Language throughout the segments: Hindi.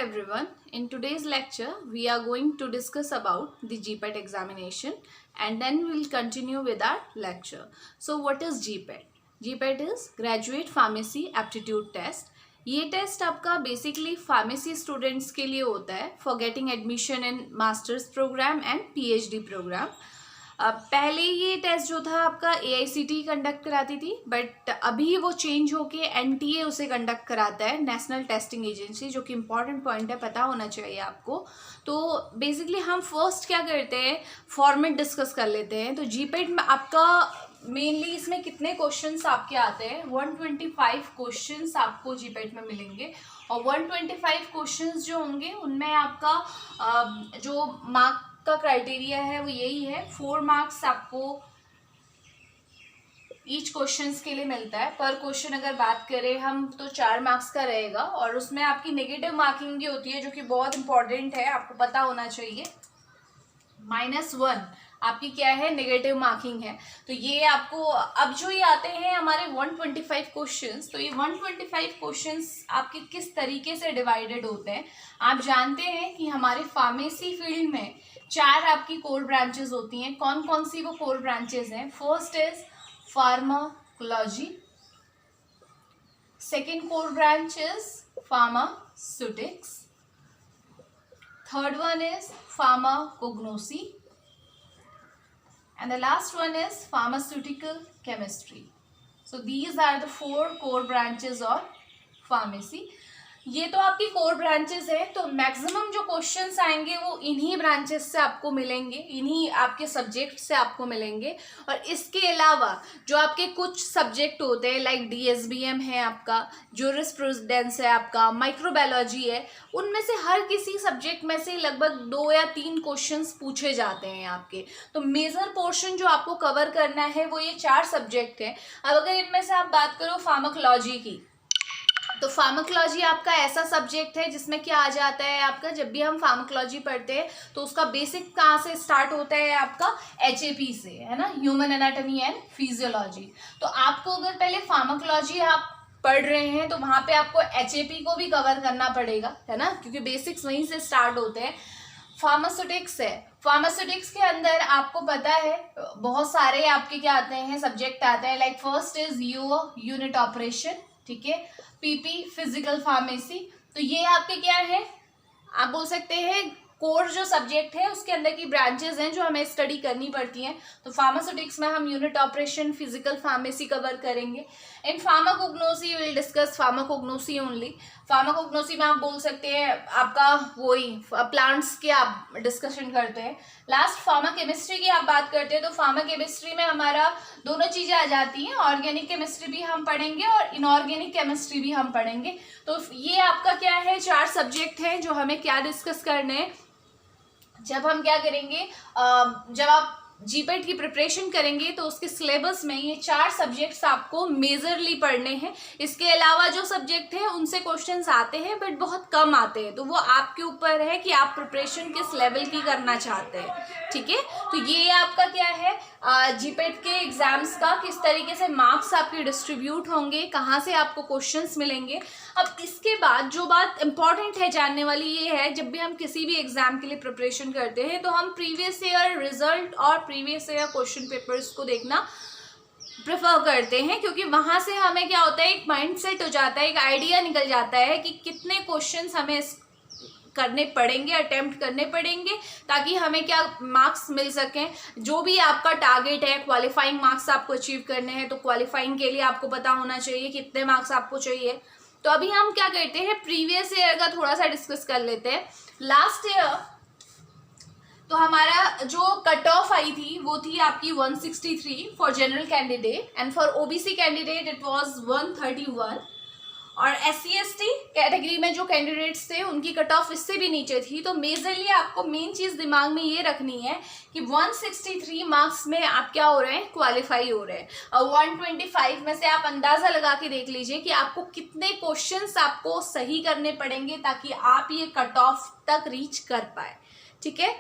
everyone. In today's lecture, we are going to discuss about the GPAT examination and then we will continue with our lecture. So what is GPAT? GPAT is Graduate Pharmacy Aptitude Test. ये टेस्ट आपका बेसिकली फार्मेसी स्टूडेंट्स के लिए होता है for getting admission in masters program and PhD program. पहले ये टेस्ट जो था आपका AICTE कंडक्ट कराती थी, बट अभी वो चेंज होके NTA उसे कंडक्ट कराता है, नेशनल टेस्टिंग एजेंसी, जो कि इम्पॉर्टेंट पॉइंट है, पता होना चाहिए आपको. तो बेसिकली हम फर्स्ट क्या करते हैं, फॉर्मेट डिस्कस कर लेते हैं. तो जीपेट में आपका मेनली इसमें कितने क्वेश्चंस आपके आते हैं, 125 क्वेश्चंस आपको जीपेट में मिलेंगे. और 125 क्वेश्चंस जो होंगे उनमें आपका जो मार्क का क्राइटेरिया है वो यही है, 4 मार्क्स आपको ईच क्वेश्चंस के लिए मिलता है. पर क्वेश्चन अगर बात करें हम तो 4 मार्क्स का रहेगा और उसमें आपकी नेगेटिव मार्किंग भी होती है, जो कि बहुत इंपॉर्टेंट है, आपको पता होना चाहिए. -1 आपकी क्या है, नेगेटिव मार्किंग है. तो ये आपको अब जो ये आते हैं हमारे 125 क्वेश्चंस, तो ये 125 क्वेश्चंस आपके किस तरीके से डिवाइडेड होते हैं. आप जानते हैं कि हमारे फार्मेसी फील्ड में 4 आपकी कोर ब्रांचेस होती हैं. कौन कौन सी वो कोर ब्रांचेस हैं? First is pharmacology, second core branch is pharmaceutics, third one is pharmacognosy, and the last one is pharmaceutical chemistry. So these are the 4 core branches of pharmacy. ये तो आपकी कोर ब्रांचेस है. तो मैक्सिमम जो क्वेश्चंस आएंगे वो इन्हीं ब्रांचेस से आपको मिलेंगे, इन्हीं आपके सब्जेक्ट से आपको मिलेंगे. और इसके अलावा जो आपके कुछ सब्जेक्ट होते हैं, लाइक DSBM है आपका, ज्यूरिस्प्रूडेंस है आपका, माइक्रोबायोलॉजी है, उनमें से हर किसी सब्जेक्ट में से लगभग 2 या 3 क्वेश्चंस पूछे जाते हैं आपके. तो मेजर पोर्शन जो आपको कवर करना है वो ये 4 सब्जेक्ट हैं. अब अगर इनमें से आप बात करो फार्माकोलॉजी की, तो फार्माकोलॉजी आपका ऐसा सब्जेक्ट है जिसमें क्या आ जाता है आपका, जब भी हम फार्माकोलॉजी पढ़ते हैं तो उसका बेसिक कहाँ से स्टार्ट होता है आपका, HAP से, है ना, ह्यूमन एनाटॉमी एंड फिजियोलॉजी. तो आपको अगर पहले फार्माकोलॉजी आप पढ़ रहे हैं तो वहाँ पे आपको HAP को भी कवर करना पड़ेगा, है ना, क्योंकि बेसिक्स वहीं से स्टार्ट होते हैं. फार्मास्यूटिक्स है, फार्मास्यूटिक्स के अंदर आपको पता है बहुत सारे आपके क्या आते हैं, सब्जेक्ट आते हैं. Like first is unit operation, ठीक है, PP फिजिकल फार्मेसी. तो ये आपके क्या है, आप बोल सकते हैं कोर जो सब्जेक्ट है उसके अंदर की ब्रांचेस हैं जो हमें स्टडी करनी पड़ती हैं. तो फार्मास्यूटिक्स में हम unit operation, physical pharmacy cover करेंगे. In pharmacognosy will discuss pharmacognosy only. Pharmacognosy में आप बोल सकते हैं आपका वही प्लांट्स की आप डिस्कशन करते हैं. लास्ट फार्मा केमिस्ट्री की आप बात करते हैं, तो फार्मा केमिस्ट्री में हमारा दोनों चीज़ें आ जाती हैं, ऑर्गेनिक केमिस्ट्री भी हम पढ़ेंगे और इनऑर्गेनिक केमिस्ट्री भी हम पढ़ेंगे. तो ये आपका क्या है, 4 सब्जेक्ट हैं जो हमें क्या डिस्कस करने हैं. जब हम क्या करेंगे, जब आप जीपेट की प्रिपरेशन करेंगे तो उसके सिलेबस में ये 4 सब्जेक्ट्स आपको मेजरली पढ़ने हैं. इसके अलावा जो सब्जेक्ट है उनसे क्वेश्चंस आते हैं बट बहुत कम आते हैं. तो वो आपके ऊपर है कि आप प्रिपरेशन किस लेवल की करना चाहते हैं, ठीक है. तो ये आपका क्या है, जीपेट के एग्जाम्स का किस तरीके से मार्क्स आपके डिस्ट्रीब्यूट होंगे, कहाँ से आपको क्वेश्चंस मिलेंगे. अब इसके बाद जो बात इंपॉर्टेंट है जानने वाली ये है, जब भी हम किसी भी एग्जाम के लिए प्रिपरेशन करते हैं तो हम प्रीवियस ईयर रिजल्ट और प्रीवियस ईयर क्वेश्चन पेपर्स को देखना प्रेफर करते हैं, क्योंकि वहाँ से हमें क्या होता है, एक माइंडसेट हो जाता है, एक आइडिया निकल जाता है कि कितने क्वेश्चंस हमें करने पड़ेंगे, अटेम्प्ट करने पड़ेंगे, ताकि हमें क्या मार्क्स मिल सकें. जो भी आपका टारगेट है, क्वालिफाइंग मार्क्स आपको अचीव करने हैं, तो क्वालिफाइंग के लिए आपको पता होना चाहिए कितने मार्क्स आपको चाहिए. तो अभी हम क्या करते हैं, प्रीवियस ईयर का थोड़ा सा डिस्कस कर लेते हैं. लास्ट ईयर तो हमारा जो कट ऑफ आई थी वो थी आपकी 163 for general candidate and for OBC candidate it was 131. और SC/ST कैटेगरी में जो कैंडिडेट्स थे उनकी कट ऑफ इससे भी नीचे थी. तो मेजरली आपको मेन चीज़ दिमाग में ये रखनी है कि 163 मार्क्स में आप क्या हो रहे हैं, क्वालिफाई हो रहे हैं. और 125 में से आप अंदाज़ा लगा के देख लीजिए कि आपको कितने क्वेश्चंस आपको सही करने पड़ेंगे ताकि आप ये कट ऑफ तक रीच कर पाए, ठीक है.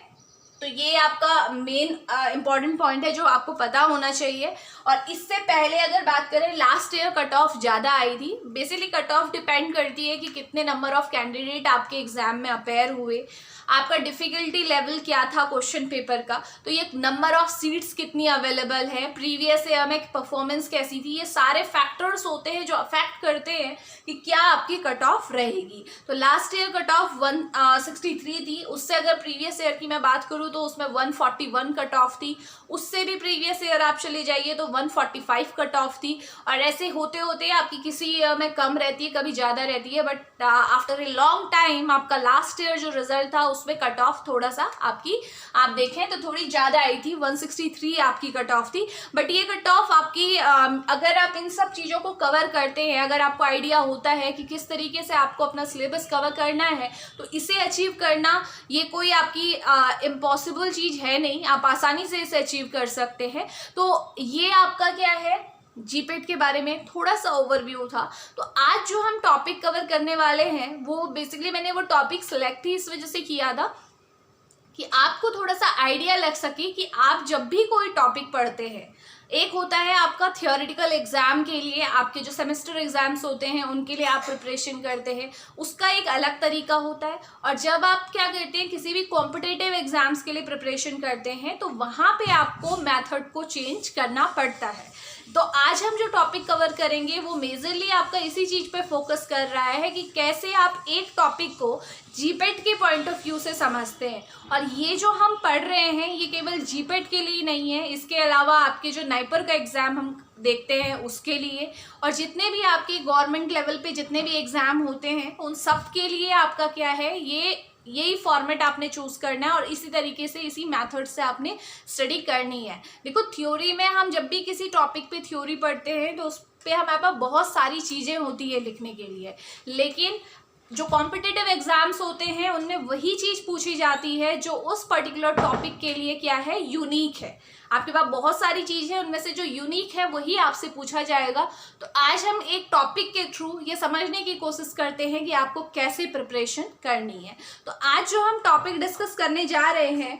तो ये आपका मेन इम्पॉर्टेंट पॉइंट है जो आपको पता होना चाहिए। और इससे पहले अगर बात करें, लास्ट ईयर कट ऑफ ज़्यादा आई थी। बेसिकली कट ऑफ डिपेंड करती है कि कितने नंबर ऑफ कैंडिडेट आपके एग्जाम में अपेयर हुए, आपका डिफ़िकल्टी लेवल क्या था क्वेश्चन पेपर का, तो ये नंबर ऑफ सीट्स कितनी अवेलेबल है, प्रीवियस ईयर में परफॉर्मेंस कैसी थी, ये सारे फैक्टर्स होते हैं जो अफेक्ट करते हैं कि क्या आपकी कट ऑफ रहेगी। तो लास्ट ईयर कट ऑफ 163 थी, उससे अगर प्रीवियस ईयर की मैं बात करूँ तो उसमें 141 कट ऑफ थी। उससे भी प्रीवियस ईयर आप चले जाइए तो 145 कट ऑफ थी। और ऐसे होते होते आपकी किसी ईयर में कम रहती है, कभी ज़्यादा रहती है, but after a long time आपका लास्ट ईयर जो रिजल्ट था उसमें कट ऑफ थोड़ा सा आपकी आप देखें तो थोड़ी ज़्यादा आई थी, 163 आपकी कट ऑफ थी। बट ये कट ऑफ आपकी अगर आप इन सब चीज़ों को कवर करते हैं, अगर आपको आइडिया होता है कि किस तरीके से आपको अपना सिलेबस कवर करना है, तो इसे अचीव करना ये कोई आपकी इम्पॉसिबल चीज़ है नहीं, आप आसानी से इसे अचीव कर सकते हैं। तो ये आपका क्या है, जीपेट के बारे में थोड़ा सा ओवरव्यू था। तो आज जो हम टॉपिक कवर करने वाले हैं वो बेसिकली मैंने वो टॉपिक सिलेक्ट ही इस वजह से किया था कि आपको थोड़ा सा आइडिया लग सके कि आप जब भी कोई टॉपिक पढ़ते हैं, एक होता है आपका थियोरेटिकल एग्जाम के लिए, आपके जो सेमेस्टर एग्जाम्स होते हैं उनके लिए आप प्रिपरेशन करते हैं, उसका एक अलग तरीका होता है। और जब आप क्या करते हैं, किसी भी कॉम्पिटिटिव एग्जाम्स के लिए प्रिपरेशन करते हैं, तो वहाँ पे आपको मेथड को चेंज करना पड़ता है। तो आज हम जो टॉपिक कवर करेंगे वो मेजरली आपका इसी चीज़ पे फोकस कर रहा है कि कैसे आप एक टॉपिक को जीपेट के पॉइंट ऑफ व्यू से समझते हैं। और ये जो हम पढ़ रहे हैं ये केवल जीपेट के लिए नहीं है, इसके अलावा आपके जो नाइपर का एग्ज़ाम हम देखते हैं उसके लिए, और जितने भी आपके गवर्नमेंट लेवल पे जितने भी एग्ज़ाम होते हैं उन सब के लिए आपका क्या है, यही फॉर्मेट आपने चूज़ करना है और इसी तरीके से इसी मेथड से आपने स्टडी करनी है। देखो थ्योरी में हम जब भी किसी टॉपिक पे थ्योरी पढ़ते हैं तो उस पर हमारे पास बहुत सारी चीज़ें होती है लिखने के लिए, लेकिन जो कॉम्पिटिटिव एग्जाम्स होते हैं उनमें वही चीज़ पूछी जाती है जो उस पर्टिकुलर टॉपिक के लिए क्या है, यूनिक है। आपके पास बहुत सारी चीज़ें हैं, उनमें से जो यूनिक है वही आपसे पूछा जाएगा। तो आज हम एक टॉपिक के थ्रू ये समझने की कोशिश करते हैं कि आपको कैसे प्रिपरेशन करनी है। तो आज जो हम टॉपिक डिस्कस करने जा रहे हैं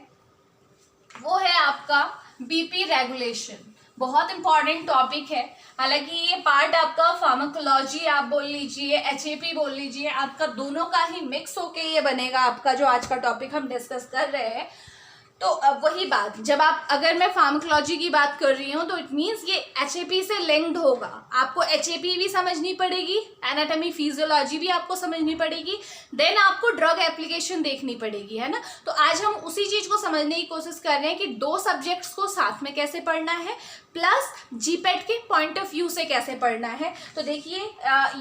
वो है आपका बीपी रेगुलेशन। बहुत इंपॉर्टेंट टॉपिक है। हालांकि ये पार्ट आपका फार्माकोलॉजी आप बोल लीजिए, एचएपी बोल लीजिए, आपका दोनों का ही मिक्स होके ये बनेगा आपका जो आज का टॉपिक हम डिस्कस कर रहे हैं। तो अब वही बात, जब आप अगर मैं फार्माकोलॉजी की बात कर रही हूँ तो इट मीन्स ये एचएपी से लिंक्ड होगा। आपको एचएपी भी समझनी पड़ेगी, एनाटॉमी फिजियोलॉजी भी आपको समझनी पड़ेगी, देन आपको ड्रग एप्लीकेशन देखनी पड़ेगी, है ना। तो आज हम उसी चीज़ को समझने की कोशिश कर रहे हैं कि दो सब्जेक्ट्स को साथ में कैसे पढ़ना है, प्लस जीपेट के पॉइंट ऑफ व्यू से कैसे पढ़ना है। तो देखिए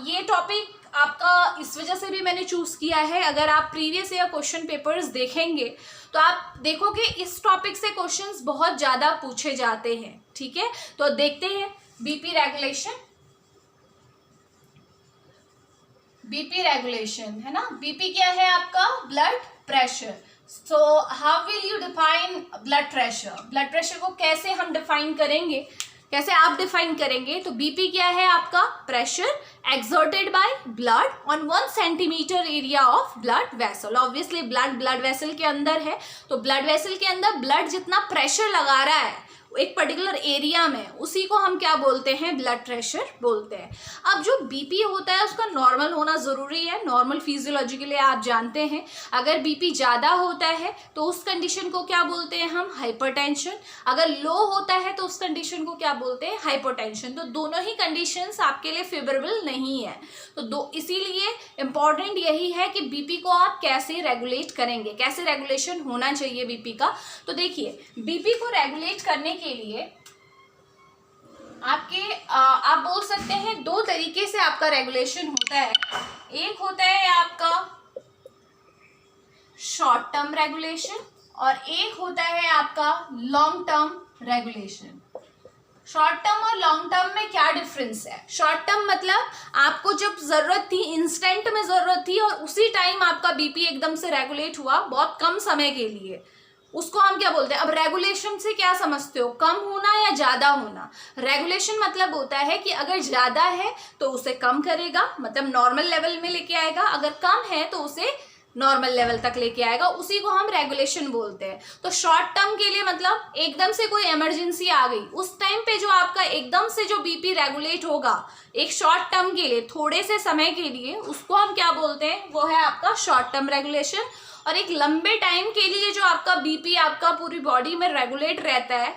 ये टॉपिक आपका इस वजह से भी मैंने चूज़ किया है, अगर आप प्रीवियस ईयर क्वेश्चन पेपर्स देखेंगे तो आप देखोगे इस टॉपिक से क्वेश्चंस बहुत ज़्यादा पूछे जाते हैं, ठीक है। तो देखते हैं बीपी रेगुलेशन। बीपी रेगुलेशन है ना, बीपी क्या है आपका, blood pressure. So how will you define blood pressure, blood pressure को कैसे हम डिफाइन करेंगे, कैसे आप डिफाइन करेंगे। तो बीपी क्या है आपका, pressure exerted by blood on 1 centimetre area of blood vessel. Obviously blood vessel के अंदर है, तो ब्लड वेसल के अंदर ब्लड जितना प्रेशर लगा रहा है एक पर्टिकुलर एरिया में, उसी को हम क्या बोलते हैं, ब्लड प्रेशर बोलते हैं। अब जो बीपी होता है उसका नॉर्मल होना ज़रूरी है, नॉर्मल फिजियोलॉजी के लिए आप जानते हैं। अगर बीपी ज़्यादा होता है तो उस कंडीशन को क्या बोलते हैं हम, हाइपरटेंशन। अगर लो होता है तो उस कंडीशन को क्या बोलते हैं, हाइपोटेंशन। तो दोनों ही कंडीशंस आपके लिए फेवरेबल नहीं है। तो इसीलिए इम्पॉर्टेंट यही है कि बीपी को आप कैसे रेगुलेट करेंगे, कैसे रेगुलेशन होना चाहिए बीपी का। तो देखिए बीपी को रेगुलेट करने के लिए आपके आप बोल सकते हैं दो तरीके से आपका रेगुलेशन होता है। एक होता है आपका शॉर्ट टर्म रेगुलेशन और एक होता है आपका long term regulation. Short term और लॉन्ग टर्म में क्या डिफरेंस है। शॉर्ट टर्म मतलब आपको जब ज़रूरत थी, इंस्टेंट में ज़रूरत थी और उसी टाइम आपका बीपी एकदम से रेगुलेट हुआ बहुत कम समय के लिए, उसको हम क्या बोलते हैं। अब रेगुलेशन से क्या समझते हो, कम होना या ज़्यादा होना। रेगुलेशन मतलब होता है कि अगर ज़्यादा है तो उसे कम करेगा, मतलब नॉर्मल लेवल में लेके आएगा, अगर कम है तो उसे नॉर्मल लेवल तक लेके आएगा, उसी को हम रेगुलेशन बोलते हैं। तो शॉर्ट टर्म के लिए मतलब एकदम से कोई इमरजेंसी आ गई, उस टाइम पे जो आपका एकदम से जो बीपी रेगुलेट होगा एक शॉर्ट टर्म के लिए, थोड़े से समय के लिए, उसको हम क्या बोलते हैं, वो है आपका शॉर्ट टर्म रेगुलेशन। और एक लंबे टाइम के लिए जो आपका बीपी आपका पूरी बॉडी में रेगुलेट रहता है,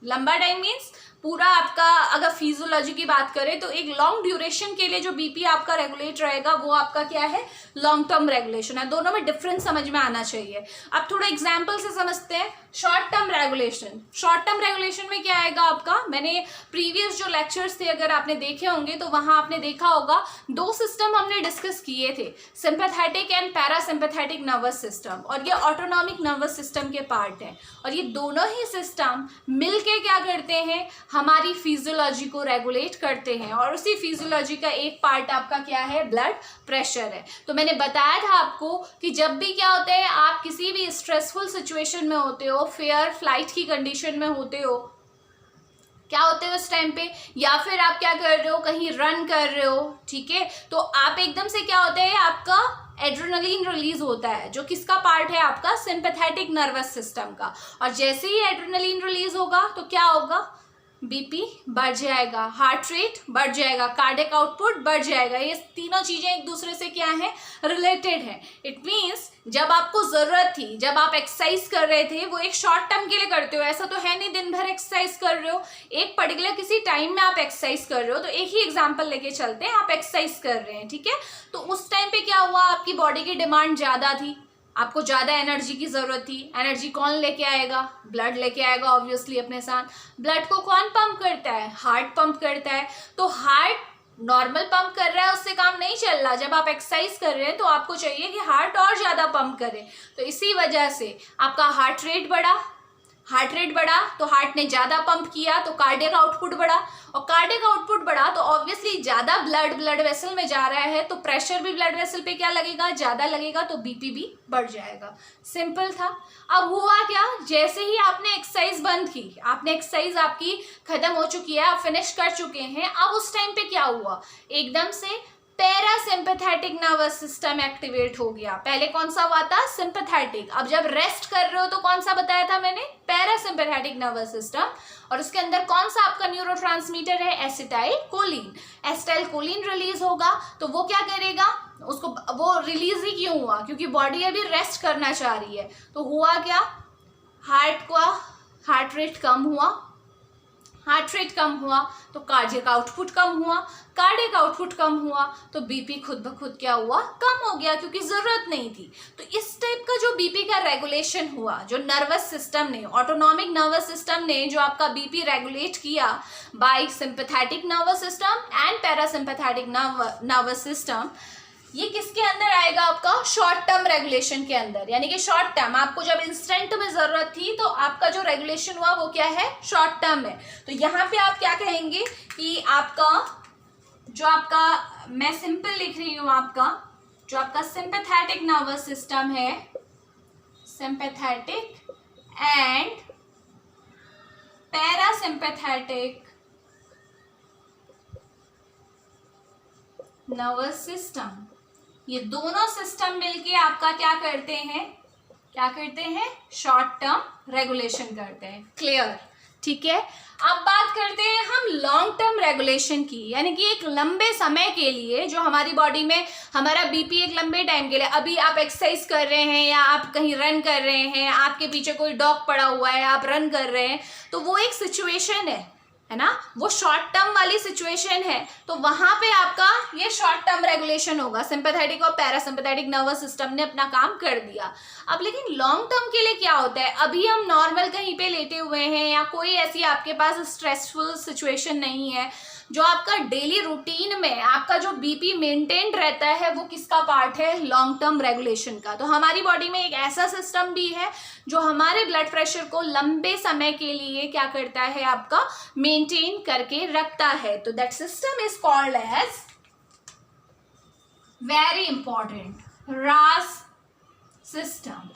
लंबा टाइम मीन्स पूरा आपका, अगर फिजियोलॉजी की बात करें तो एक लॉन्ग ड्यूरेशन के लिए जो बीपी आपका रेगुलेट रहेगा वो आपका क्या है, लॉन्ग टर्म रेगुलेशन है। दोनों में डिफरेंस समझ में आना चाहिए। अब थोड़ा एग्जांपल से समझते हैं short term regulation. Short term regulation में क्या आएगा आपका, मैंने प्रीवियस जो लेक्चर्स थे अगर आपने देखे होंगे तो वहां आपने देखा होगा दो सिस्टम हमने डिस्कस किए थे, sympathetic and parasympathetic nervous system, और ये ऑटोनॉमिक नर्वस सिस्टम के पार्ट है। और ये दोनों ही सिस्टम मिलके क्या करते हैं, हमारी फिजियोलॉजी को रेगुलेट करते हैं। और उसी फिजियोलॉजी का एक पार्ट आपका क्या है, ब्लड प्रेशर है। तो मैंने बताया था आपको कि जब भी क्या होता है, आप किसी भी स्ट्रेसफुल सिचुएशन में होते हो, फेयर फ्लाइट की कंडीशन में होते हो, क्या होते हो उस टाइम पे, या फिर आप क्या कर रहे हो, कहीं रन कर रहे हो, ठीक है, तो आप एकदम से क्या होता है, आपका एड्रेनलिन रिलीज होता है, जो किसका पार्ट है, आपका सिंपैथेटिक नर्वस सिस्टम का। और जैसे ही एड्रेनलिन रिलीज होगा तो क्या होगा, बीपी बढ़ जाएगा, हार्ट रेट बढ़ जाएगा, कार्डियक आउटपुट बढ़ जाएगा। ये तीनों चीजें एक दूसरे से क्या है, रिलेटेड है। इट मीन्स जब आपको जरूरत थी, जब आप एक्सरसाइज कर रहे थे, वो एक शॉर्ट टर्म के लिए करते हो, ऐसा तो है नहीं दिन भर एक्सरसाइज कर रहे हो, एक पर्टिकुलर किसी टाइम में आप एक्सरसाइज कर रहे हो। तो एक ही एग्जांपल लेके चलते हैं, आप एक्सरसाइज कर रहे हैं, ठीक है, तो उस टाइम पे क्या हुआ, आपकी बॉडी की डिमांड ज्यादा थी, आपको ज्यादा एनर्जी की जरूरत थी। एनर्जी कौन लेके आएगा, ब्लड लेके आएगा ऑब्वियसली अपने साथ। ब्लड को कौन पंप करता है, हार्ट पंप करता है। तो हार्ट नॉर्मल पंप कर रहा है, उससे काम नहीं चल रहा। जब आप एक्सरसाइज कर रहे हैं तो आपको चाहिए कि हार्ट और ज्यादा पंप करे, तो इसी वजह से आपका हार्ट रेट बढ़ा। हार्ट रेट बढ़ा तो हार्ट ने ज्यादा पंप किया तो कार्डियक आउटपुट बढ़ा, और कार्डियक आउटपुट बढ़ा तो ऑब्वियसली ज्यादा ब्लड वेसल में जा रहा है, तो प्रेशर भी ब्लड वेसल पे क्या लगेगा, ज्यादा लगेगा, तो बीपी भी बढ़ जाएगा। सिंपल था। अब हुआ क्या, जैसे ही आपने एक्सरसाइज बंद की, आपने एक्सरसाइज आपकी खत्म हो चुकी है, आप फिनिश कर चुके हैं, अब उस टाइम पे क्या हुआ, एकदम से पैरासिम्पैथेटिक नर्वस सिस्टम एक्टिवेट हो गया। पहले कौन सा हुआ था, सिंपैथेटिक। अब जब रेस्ट कर रहे हो तो कौन सा बताया था मैंने, पैरासिम्पैथेटिक नर्वस सिस्टम। और उसके अंदर कौन सा आपका न्यूरोट्रांसमीटर है, acetyl choline. Acetyl choline release होगा तो वो क्या करेगा, उसको, वो रिलीज ही क्यों हुआ, क्योंकि बॉडी अभी रेस्ट करना चाह रही है। तो हुआ क्या, हार्ट रेट कम हुआ। हार्ट रेट कम हुआ तो कार्डियक आउटपुट कम हुआ। कार्डियक आउटपुट कम हुआ तो बीपी खुद ब खुद क्या हुआ, कम हो गया, क्योंकि जरूरत नहीं थी। तो इस टाइप का जो बीपी का रेगुलेशन हुआ, जो नर्वस सिस्टम ने, ऑटोनॉमिक नर्वस सिस्टम ने जो आपका बीपी रेगुलेट किया by sympathetic nervous system and parasympathetic nervous system, ये किसके अंदर आएगा, आपका शॉर्ट टर्म रेगुलेशन के अंदर। यानी कि शॉर्ट टर्म, आपको जब इंस्टेंट में जरूरत थी तो आपका जो रेगुलेशन हुआ वो क्या है, शॉर्ट टर्म है। तो यहाँ पे आप क्या कहेंगे कि आपका जो आपका, मैं सिंपल लिख रही हूं, आपका जो आपका सिंपैथेटिक नर्वस सिस्टम है, sympathetic and parasympathetic nervous system, ये दोनों सिस्टम मिलके आपका क्या करते हैं, शॉर्ट टर्म रेगुलेशन करते हैं। क्लियर, ठीक है। अब बात करते हैं हम लॉन्ग टर्म रेगुलेशन की, यानी कि एक लंबे समय के लिए जो हमारी बॉडी में हमारा बीपी एक लंबे टाइम के लिए, अभी आप एक्सरसाइज कर रहे हैं या आप कहीं रन कर रहे हैं, आपके पीछे कोई डॉग पड़ा हुआ है, आप रन कर रहे हैं, तो वो एक सिचुएशन है ना, वो शॉर्ट टर्म वाली सिचुएशन है। तो वहां पे आपका ये शॉर्ट टर्म रेगुलेशन होगा, सिंपैथेटिक और पैरासिम्पैथेटिक नर्वस सिस्टम ने अपना काम कर दिया। अब लेकिन लॉन्ग टर्म के लिए क्या होता है, अभी हम नॉर्मल कहीं पे लेटे हुए हैं या कोई ऐसी आपके पास स्ट्रेसफुल सिचुएशन नहीं है, जो आपका डेली रूटीन में आपका जो बीपी मेंटेन रहता है, वो किसका पार्ट है, लॉन्ग टर्म रेगुलेशन का। तो हमारी बॉडी में एक ऐसा सिस्टम भी है जो हमारे ब्लड प्रेशर को लंबे समय के लिए क्या करता है, आपका मेंटेन करके रखता है। तो that system is called as, very important, RAS system.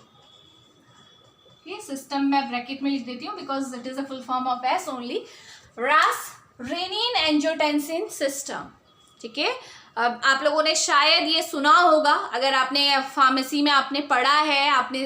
ये सिस्टम मैं ब्रैकेट में लिख देती हूँ because it is a full form of S only. RAS renin angiotensin system, ठीक है। अब आप लोगों ने शायद ये सुना होगा, अगर आपने फार्मेसी में आपने पढ़ा है, आपने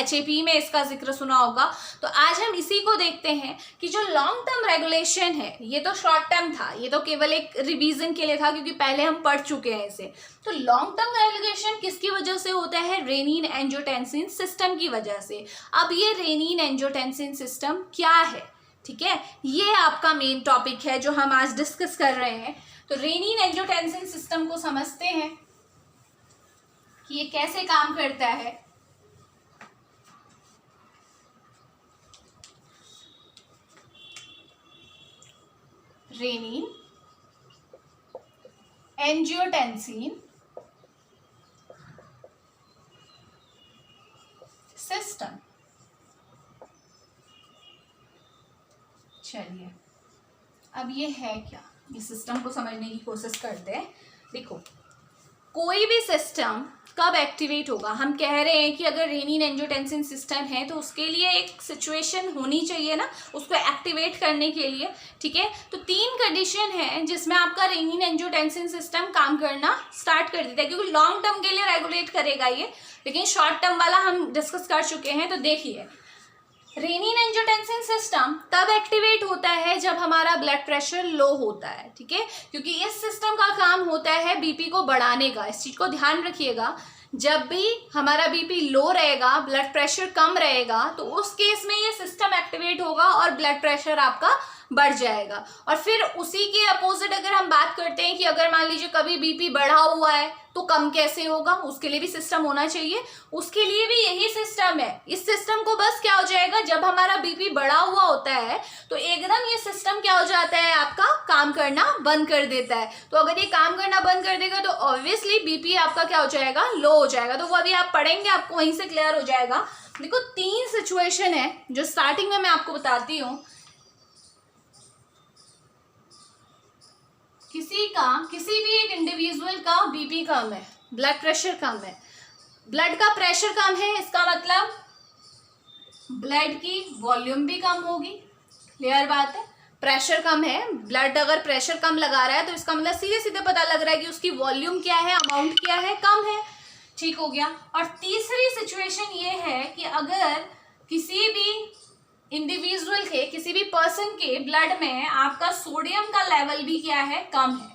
HAP में इसका जिक्र सुना होगा। तो आज हम इसी को देखते हैं कि जो लॉन्ग टर्म रेगुलेशन है, ये तो शॉर्ट टर्म था, ये तो केवल एक रिवीजन के लिए था क्योंकि पहले हम पढ़ चुके हैं इसे। तो लॉन्ग टर्म रेगुलेशन किसकी वजह से होता है? रेनिन एंजियोटेंसिन सिस्टम की वजह से। अब ये रेनिन एंजियोटेंसिन सिस्टम क्या है, ठीक है, ये आपका मेन टॉपिक है जो हम आज डिस्कस कर रहे हैं। तो रेनिन एंजियोटेंसिन सिस्टम को समझते हैं कि ये कैसे काम करता है। रेनिन एंजियोटेंसिन सिस्टम, चलिए अब ये है क्या, ये सिस्टम को समझने की कोशिश करते हैं। देखो, कोई भी सिस्टम कब एक्टिवेट होगा, हम कह रहे हैं कि अगर रेनिन एंजियोटेंसिन सिस्टम है तो उसके लिए एक सिचुएशन होनी चाहिए ना उसको एक्टिवेट करने के लिए, ठीक है। तो 3 कंडीशन है जिसमें आपका रेनिन एंजियोटेंसिन सिस्टम काम करना स्टार्ट कर देता है, क्योंकि लॉन्ग टर्म के लिए रेगुलेट करेगा ये, लेकिन शॉर्ट टर्म वाला हम डिस्कस कर चुके हैं। तो देखिए, रेनिन एंजियोटेंसिन सिस्टम तब एक्टिवेट होता है जब हमारा ब्लड प्रेशर लो होता है, ठीक है, क्योंकि इस सिस्टम का काम होता है बीपी को बढ़ाने का। इस चीज को ध्यान रखिएगा, जब भी हमारा बीपी लो रहेगा, ब्लड प्रेशर कम रहेगा, तो उस केस में ये सिस्टम एक्टिवेट होगा और ब्लड प्रेशर आपका बढ़ जाएगा। और फिर उसी के अपोजिट अगर हम बात करते हैं कि अगर मान लीजिए कभी बीपी बढ़ा हुआ है तो कम कैसे होगा, उसके लिए भी सिस्टम होना चाहिए, उसके लिए भी यही सिस्टम है। इस सिस्टम को बस क्या हो जाएगा, जब हमारा बीपी बढ़ा हुआ होता है तो एकदम ये सिस्टम क्या हो जाता है, आपका काम करना बंद कर देता है। तो अगर ये काम करना बंद कर देगा तो ऑब्वियसली बीपी आपका क्या हो जाएगा, लो हो जाएगा। तो वो अभी आप पढ़ेंगे, आपको वहीं से क्लियर हो जाएगा। देखो, 3 सिचुएशन है जो स्टार्टिंग में मैं आपको बताती हूँ। किसी भी एक इंडिविजुअल का बीपी कम है, ब्लड प्रेशर कम है, ब्लड का प्रेशर कम है, इसका मतलब ब्लड की वॉल्यूम भी कम होगी, क्लियर बात है। प्रेशर कम है, ब्लड अगर प्रेशर कम लगा रहा है तो इसका मतलब सीधे सीधे पता लग रहा है कि उसकी वॉल्यूम क्या है, अमाउंट क्या है, कम है, ठीक हो गया। और तीसरी सिचुएशन ये है कि अगर किसी भी इंडिविजुअल के, किसी भी पर्सन के ब्लड में आपका सोडियम का लेवल भी क्या है, कम है,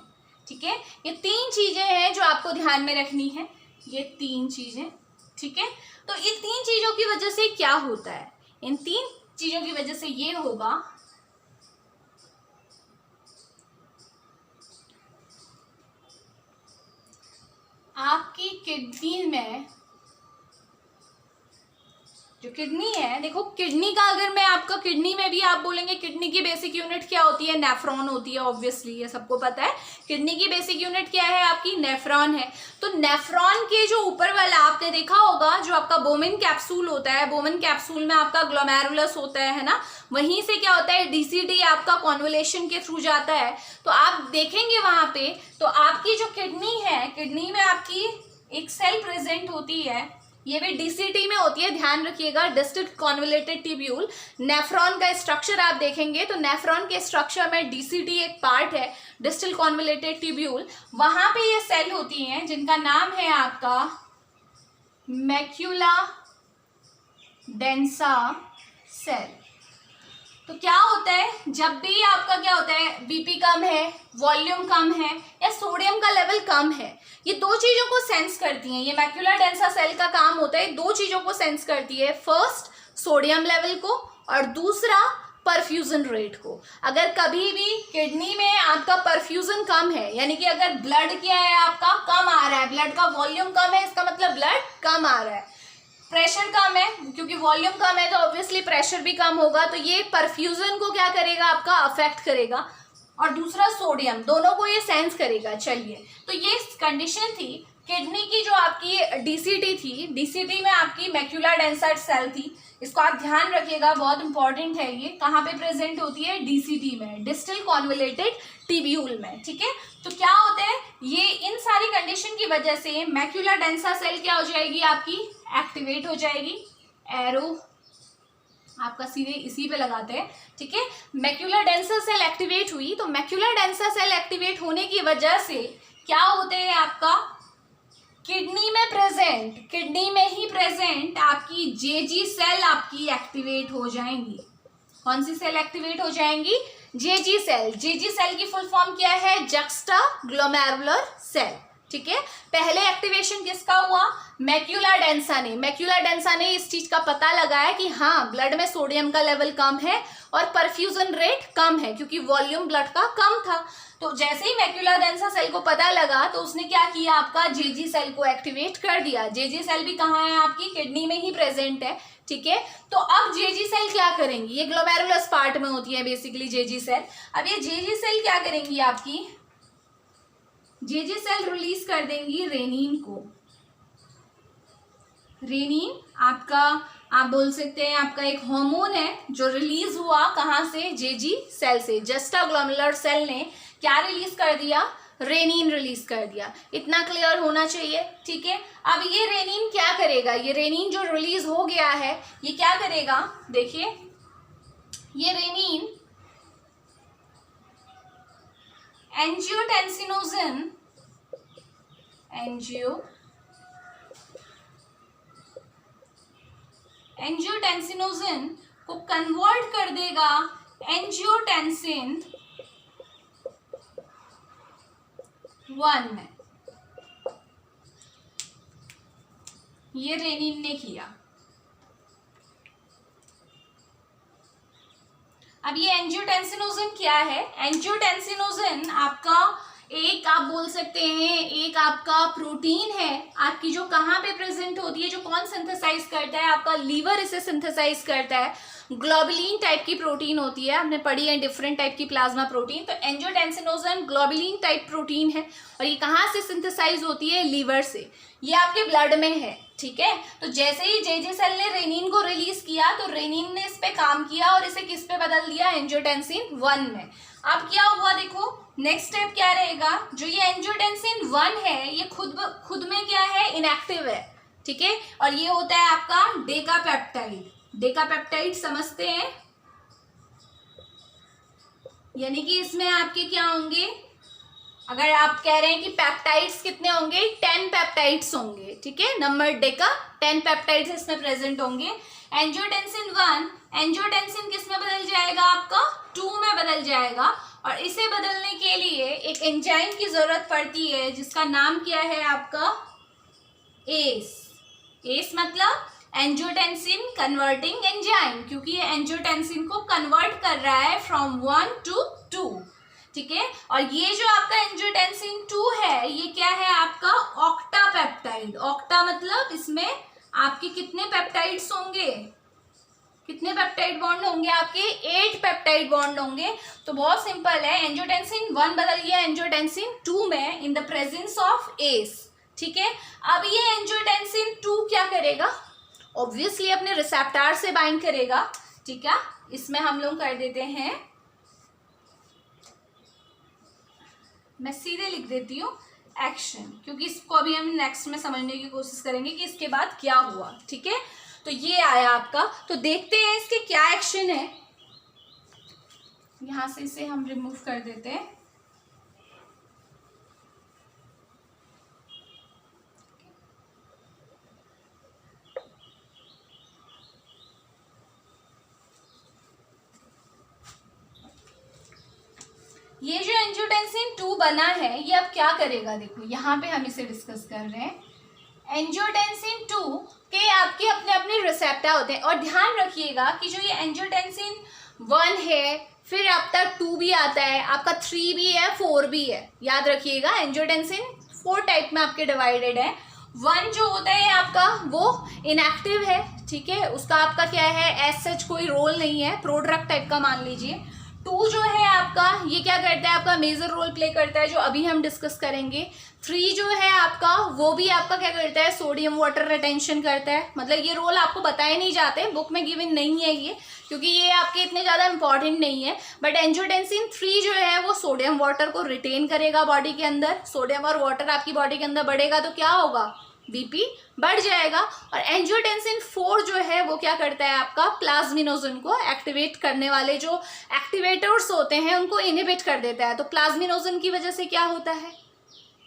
ठीक है। ये 3 चीजें हैं जो आपको ध्यान में रखनी है, ये 3 चीजें, ठीक है। तो इन 3 चीजों की वजह से क्या होता है, इन 3 चीजों की वजह से ये होगा, आपकी किडनी में, जो किडनी है, देखो किडनी का, अगर मैं आपका किडनी में भी आप बोलेंगे किडनी की बेसिक यूनिट क्या होती है, नेफ्रॉन होती है, ऑब्वियसली ये सबको पता है। किडनी की बेसिक यूनिट क्या है, आपकी नेफ्रॉन है। तो नेफ्रॉन के जो ऊपर वाला आपने देखा होगा, जो आपका बोमेन कैप्सूल होता है, बोमेन कैप्सूल में आपका ग्लोमेरुलस होता है ना, वहीं से क्या होता है, DCT आपका कॉन्वोल्यूशन के थ्रू जाता है। तो आप देखेंगे वहां पे, तो आपकी जो किडनी है, किडनी में आपकी एक सेल प्रेजेंट होती है, ये भी DCT में होती है, ध्यान रखिएगा, डिस्टल कॉन्वोलेटेड ट्यूब्यूल। नेफ्रॉन का स्ट्रक्चर आप देखेंगे तो नेफ्रॉन के स्ट्रक्चर में DCT एक पार्ट है, डिस्टल कॉन्वोलेटेड ट्यूब्यूल। वहां पे ये सेल होती हैं जिनका नाम है आपका मैक्यूला डेंसा सेल। तो क्या होता है, जब भी आपका क्या होता है, बीपी कम है, वॉल्यूम कम है, या सोडियम का लेवल कम है, ये 2 चीजों को सेंस करती हैं। ये मैक्यूला डेंसा सेल का काम होता है 2 चीजों को सेंस करती है, फर्स्ट सोडियम लेवल को और दूसरा परफ्यूजन रेट को। अगर कभी भी किडनी में आपका परफ्यूजन कम है, यानी कि अगर ब्लड क्या है आपका कम आ रहा है, ब्लड का वॉल्यूम कम है, इसका मतलब ब्लड कम आ रहा है। प्रेशर कम है, क्योंकि वॉल्यूम कम है तो ऑब्वियसली प्रेशर भी कम होगा, तो ये परफ्यूजन को क्या करेगा, आपका अफेक्ट करेगा। और दूसरा सोडियम, दोनों को ये सेंस करेगा। चलिए, तो ये कंडीशन थी किडनी की, जो आपकी DCT थी, DCT में आपकी मैक्यूला डेंसा सेल थी। इसको आप ध्यान रखिएगा, बहुत इंपॉर्टेंट है। ये कहाँ पे प्रेजेंट होती है, DCT में, डिस्टल कॉन्वोलेटेड ट्यूब्यूल में, ठीक है। तो क्या होता है, ये इन सारी कंडीशन की वजह से मैक्यूला डेंसा सेल क्या हो जाएगी, आपकी एक्टिवेट हो जाएगी। एरो आपका सीधे इसी पे लगाते हैं, ठीक है। मैक्यूला डेंसा सेल एक्टिवेट हुई, तो मैक्यूला डेंसा सेल एक्टिवेट होने की वजह से क्या होते हैं आपका किडनी में प्रेजेंट, किडनी में ही प्रेजेंट आपकी जेजी सेल आपकी एक्टिवेट हो जाएंगी। कौन सी सेल एक्टिवेट हो जाएंगी? JG cell. जेजी सेल की फुल फॉर्म क्या है? Juxta glomerular cell. ठीक है, पहले एक्टिवेशन किसका हुआ? मैक्यूला डेंसा ने। मैक्यूला डेंसा ने इस चीज का पता लगाया कि हाँ ब्लड में सोडियम का लेवल कम है और परफ्यूजन रेट कम है, क्योंकि वॉल्यूम ब्लड का कम था। तो जैसे ही मैक्यूला डेंसा सेल को पता लगा तो उसने क्या किया, आपका जेजी सेल को एक्टिवेट कर दिया। जेजी सेल भी कहाँ है? आपकी किडनी में ही प्रेजेंट है। ठीक है, तो अब जेजी सेल क्या करेंगी? ये ग्लोमेरुलस पार्ट में होती है बेसिकली जेजी सेल। अब ये जेजी सेल क्या करेंगी? आपकी जेजी सेल रिलीज कर देंगी रेनिन को। रेनिन आपका, आप बोल सकते हैं आपका एक हार्मोन है जो रिलीज हुआ कहाँ से? जेजी सेल से। जस्टा ग्लोमेरुलर सेल ने क्या रिलीज कर दिया? रेनिन रिलीज कर दिया। इतना क्लियर होना चाहिए। ठीक है, अब ये रेनिन क्या करेगा? ये रेनिन जो रिलीज हो गया है ये क्या करेगा? देखिए, ये रेनिन एंजियोटेंसिनोजन को कन्वर्ट कर देगा एंजियोटेंसिन 1 में। ये रेनिन ने किया। अब ये एंजियोटेंसिनोजन क्या है? एंजियोटेंसिनोजन आपका एक, आप बोल सकते हैं एक आपका प्रोटीन है आपकी, जो कहाँ पे प्रेजेंट होती है, जो कौन सिंथेसाइज करता है? आपका लीवर इसे सिंथेसाइज करता है। ग्लोबुलिन टाइप की प्रोटीन होती है, हमने पढ़ी है डिफरेंट टाइप की प्लाज्मा प्रोटीन। तो एंजियोटेंसिनोजन ग्लोबुलिन टाइप प्रोटीन है और ये कहाँ से सिंथेसाइज होती है? लीवर से। ये आपके ब्लड में है। ठीक है, तो जैसे ही जेजे सेल ने रेनिन को रिलीज किया तो रेनिन ने इस पे काम किया और इसे किस पे बदल दिया? एंजियोटेंसिन 1 में। अब क्या हुआ देखो, नेक्स्ट स्टेप क्या रहेगा? जो ये एंजियोटेंसिन 1 है ये खुद में क्या है? इनएक्टिव है। ठीक है, और ये होता है आपका डेकापेप्टाइड। डेकापेप्टाइड समझते हैं, यानी कि इसमें आपके क्या होंगे? अगर आप कह रहे हैं कि पेप्टाइड्स कितने होंगे? 10 पेप्टाइड्स होंगे। ठीक है, नंबर डेका 10 पेप्टाइड्स इसमें प्रेजेंट होंगे। एंजियोटेंसिन 1, एंजियोटेंसिन किस में बदल जाएगा? आपका 2 में बदल जाएगा। और इसे बदलने के लिए एक एंजाइम की जरूरत पड़ती है जिसका नाम क्या है? आपका एस। एस मतलब एंजियोटेंसिन कन्वर्टिंग एंजाइम, क्योंकि ये एंजियोटेंसिन को कन्वर्ट कर रहा है फ्रॉम 1 to 2। ठीक है, और ये जो आपका एंजियोटेंसिन 2 है ये क्या है? आपका ऑक्टा पेप्टाइड। ऑक्टा मतलब इसमें आपके कितने पेप्टाइड्स होंगे? कितने पेप्टाइड बॉन्ड होंगे? आपके 8 पेप्टाइड बॉन्ड होंगे। तो बहुत सिंपल है, एंजियोटेंसिन 1 बदल गया एंजियोटेंसिन 2 में in the presence of S. ठीक है, अब ये एंजियोटेंसिन 2 क्या करेगा? ऑब्वियसली अपने रिसेप्टर से बाइंड करेगा। ठीक है, इसमें हम लोग कर देते हैं, मैं सीधे लिख देती हूँ एक्शन, क्योंकि इसको अभी हम नेक्स्ट में समझने की कोशिश करेंगे कि इसके बाद क्या हुआ। ठीक है, तो ये आया आपका। तो देखते हैं इसके क्या एक्शन है। यहां से इसे हम रिमूव कर देते हैं। ये जो एंजियोटेंसिन 2 बना है ये अब क्या करेगा? देखो यहाँ पे हम इसे डिस्कस कर रहे हैं। एंजियोटेंसिन 2 के आपके अपने अपने रिसेप्टर होते हैं, और ध्यान रखिएगा कि जो ये एंजियोटेंसिन 1 है, फिर अब तक 2 भी आता है, आपका 3 भी है, 4 भी है। याद रखिएगा एंजियोटेंसिन 4 टाइप में आपके डिवाइडेड है। 1 जो होता है आपका वो इनएक्टिव है। ठीक है, उसका आपका क्या है? एज सच कोई रोल नहीं है, प्रोड्रग टाइप का मान लीजिए। 2 जो है आपका ये क्या करता है? आपका मेजर रोल प्ले करता है, जो अभी हम डिस्कस करेंगे। 3 जो है आपका वो भी आपका क्या करता है? सोडियम वाटर रिटेंशन करता है। मतलब ये रोल आपको बताए नहीं जाते, बुक में गिवन नहीं है ये, क्योंकि ये आपके इतने ज़्यादा इंपॉर्टेंट नहीं है। बट एंजियोटेंसिन 3 जो है वो सोडियम वाटर को रिटेन करेगा बॉडी के अंदर। सोडियम और वाटर आपकी बॉडी के अंदर बढ़ेगा तो क्या होगा? बीपी बढ़ जाएगा। और एंजियोटेंसिन 4 जो है वो क्या करता है? आपका प्लाज्मिनोजन को एक्टिवेट करने वाले जो एक्टिवेटर्स होते हैं उनको इनहिबिट कर देता है। तो प्लाज्मिनोजन की वजह से क्या होता है?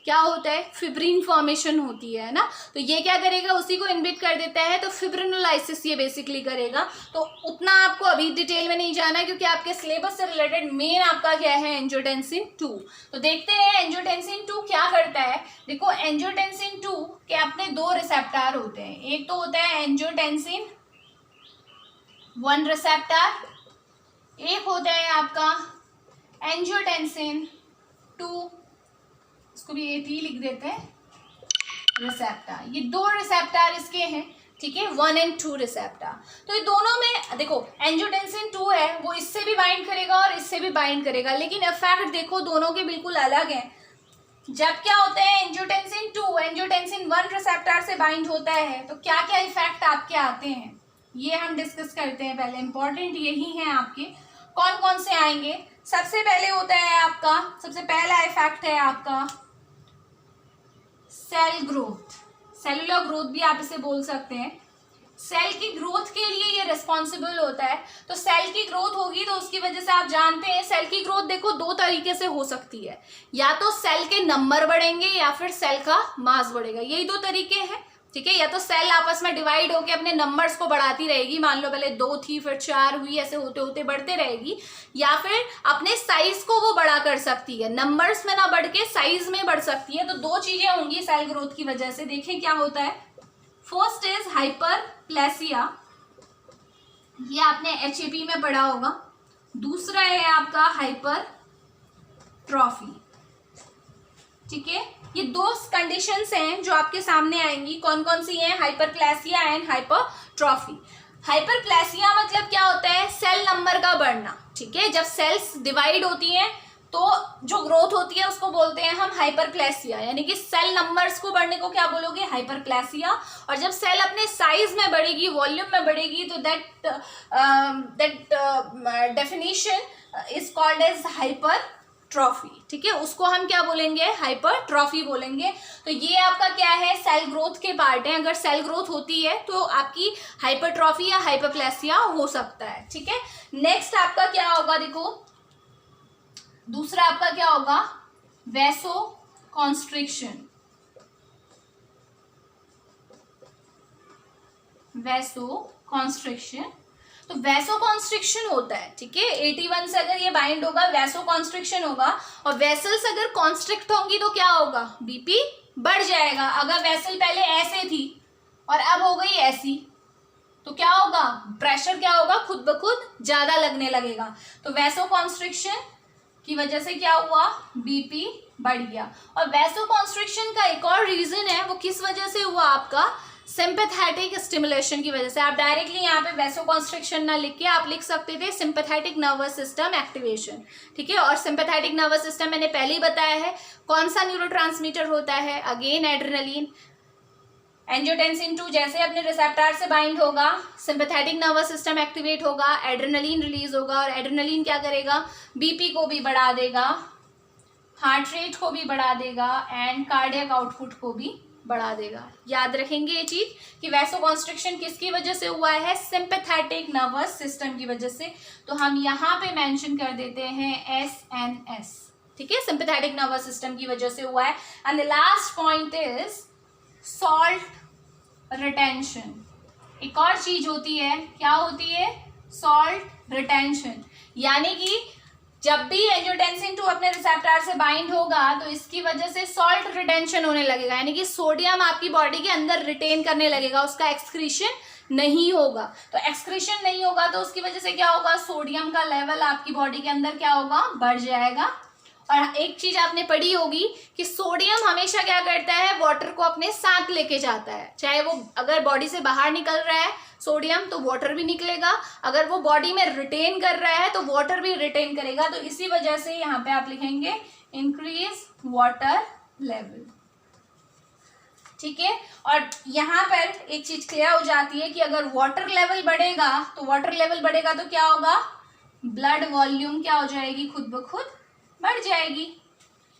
क्या होता है, फिब्रिन फॉर्मेशन होती है ना। तो ये क्या करेगा, उसी को इनहिबिट कर देता है, तो फिब्रिनोलाइसिस ये बेसिकली करेगा। तो उतना आपको अभी डिटेल में नहीं जाना है, क्योंकि आपके सिलेबस से रिलेटेड मेन आपका क्या है, एंजियोटेंसिन 2। तो देखते हैं एंजियोटेंसिन 2 क्या करता है। देखो एंजियोटेंसिन 2 के अपने 2 रिसेप्टर होते हैं। एक तो होता है एंजियोटेंसिन 1 रिसेप्टर, एक होता है आपका एंजियोटेंसिन 2, इसको भी AT लिख देते हैं, रिसेप्टर। ये 2 रिसेप्टर इसके हैं, ठीक है, 1 और 2 रिसेप्टर। तो ये दोनों में देखो एंजियोटेंसिन 2 है, वो इससे भी बाइंड करेगा और इससे भी बाइंड करेगा, लेकिन इफेक्ट देखो दोनों के बिल्कुल अलग हैं। जब क्या होता है एंजियोटेंसिन 2 एंजियोटेंसिन 1 रिसेप्टर से बाइंड होता है, तो क्या क्या इफेक्ट आपके आते हैं, ये हम डिस्कस करते हैं। पहले इंपॉर्टेंट यही है आपके, कौन कौन से आएंगे। सबसे पहले होता है आपका, सबसे पहला इफेक्ट है आपका सेल ग्रोथ, सेलुलर ग्रोथ भी आप इसे बोल सकते हैं। सेल की ग्रोथ के लिए ये रिस्पॉन्सिबल होता है। तो सेल की ग्रोथ होगी तो उसकी वजह से आप जानते हैं सेल की ग्रोथ देखो 2 तरीके से हो सकती है, या तो सेल के नंबर बढ़ेंगे या फिर सेल का मास बढ़ेगा, यही 2 तरीके हैं, ठीक है। या तो सेल आपस में डिवाइड होकर अपने नंबर्स को बढ़ाती रहेगी, मान लो पहले 2 थी फिर 4 हुई, ऐसे होते होते बढ़ते रहेगी, या फिर अपने साइज को वो बड़ा कर सकती है, नंबर्स में ना बढ़ के साइज में बढ़ सकती है। तो 2 चीजें होंगी सेल ग्रोथ की वजह से। देखें क्या होता है। फर्स्ट इज हाइपरप्लेसिया, ये आपने HAP में पढ़ा होगा। दूसरा है आपका हाइपरट्रॉफी, ठीक है। ये 2 कंडीशंस हैं जो आपके सामने आएंगी। कौन कौन सी हैं, हाइपरप्लेसिया एंड हाइपरट्रॉफी। हाइपरप्लेसिया मतलब क्या होता है, सेल नंबर का बढ़ना, ठीक है। जब सेल्स डिवाइड होती हैं तो जो ग्रोथ होती है उसको बोलते हैं हम हाइपरप्लेसिया, यानी कि सेल नंबर्स को बढ़ने को क्या बोलोगे, हाइपरप्लेसिया। और जब सेल अपने साइज में बढ़ेगी, वॉल्यूम में बढ़ेगी, तो that definition is called as hypertrophy, ठीक है। उसको हम क्या बोलेंगे, हाइपरट्रॉफी बोलेंगे। तो ये आपका क्या है, सेल ग्रोथ के पार्ट है। अगर सेल ग्रोथ होती है तो आपकी हाइपरट्रॉफी या हाइपरप्लेसिया हो सकता है, ठीक है। नेक्स्ट आपका क्या होगा, देखो दूसरा आपका क्या होगा, वैसोकॉन्स्ट्रिक्शन। वैसोकॉन्स्ट्रिक्शन, तो वैसोकॉन्स्ट्रिक्शन होता है, ठीक है। 81 से अगर ये बाइंड होगा वैसोकॉन्स्ट्रिक्शन होगा, और वेसल्स अगर कॉन्स्ट्रिक्ट होंगी तो क्या होगा, BP बढ़ जाएगा। अगर वेसल पहले ऐसे थी और अब हो गई ऐसी, तो क्या होगा, प्रेशर क्या होगा, खुद ब खुद ज्यादा लगने लगेगा। तो वैसोकॉन्स्ट्रिक्शन की वजह से क्या हुआ, BP बढ़ गया। और वैसोकॉन्स्ट्रिक्शन का एक और रीजन है, वो किस वजह से हुआ, आपका सिंपैथेटिक स्टिमुलेशन की वजह से। आप डायरेक्टली यहाँ पे वैसोकॉन्स्ट्रिक्शन ना लिख के आप लिख सकते थे सिंपैथेटिक नर्वस सिस्टम एक्टिवेशन, ठीक है। और सिंपैथेटिक नर्वस सिस्टम मैंने पहले ही बताया है कौन सा न्यूरोट्रांसमीटर होता है, अगेन एड्रेनलिन। एंजियोटेंसिन 2 जैसे अपने रिसेप्टर से बाइंड होगा, सिंपैथेटिक नर्वस सिस्टम एक्टिवेट होगा, एड्रेनलिन रिलीज होगा, और एड्रेनलिन क्या करेगा, BP को भी बढ़ा देगा, हार्ट रेट को भी बढ़ा देगा, एंड कार्डियक आउटपुट को भी बढ़ा देगा। याद रखेंगे ये चीज कि वैसोकॉन्स्ट्रिक्शन किसकी वजह से हुआ है, सिंपैथेटिक नर्वस सिस्टम की वजह से। तो हम यहाँ पे मेंशन कर देते हैं SNS, ठीक है, सिंपैथेटिक नर्वस सिस्टम की वजह से हुआ है। And the last point is salt retention. एक और चीज होती है, क्या होती है, सॉल्ट रिटेंशन, यानी कि जब भी एंजियोटेंसिन 2 अपने रिसेप्टर से बाइंड होगा तो इसकी वजह से सॉल्ट रिटेंशन होने लगेगा, यानी कि सोडियम आपकी बॉडी के अंदर रिटेन करने लगेगा, उसका एक्सक्रीशन नहीं होगा। तो एक्सक्रीशन नहीं होगा तो उसकी वजह से क्या होगा, सोडियम का लेवल आपकी बॉडी के अंदर क्या होगा, बढ़ जाएगा। और एक चीज आपने पढ़ी होगी कि सोडियम हमेशा क्या करता है, वाटर को अपने साथ लेके जाता है। चाहे वो अगर बॉडी से बाहर निकल रहा है सोडियम तो वाटर भी निकलेगा, अगर वो बॉडी में रिटेन कर रहा है तो वाटर भी रिटेन करेगा। तो इसी वजह से यहाँ पे आप लिखेंगे इंक्रीज वाटर लेवल, ठीक है। और यहाँ पर एक चीज क्लियर हो जाती है कि अगर वाटर लेवल बढ़ेगा तो वाटर लेवल बढ़ेगा तो क्या होगा, ब्लड वॉल्यूम क्या हो जाएगी, खुद ब खुद बढ़ जाएगी।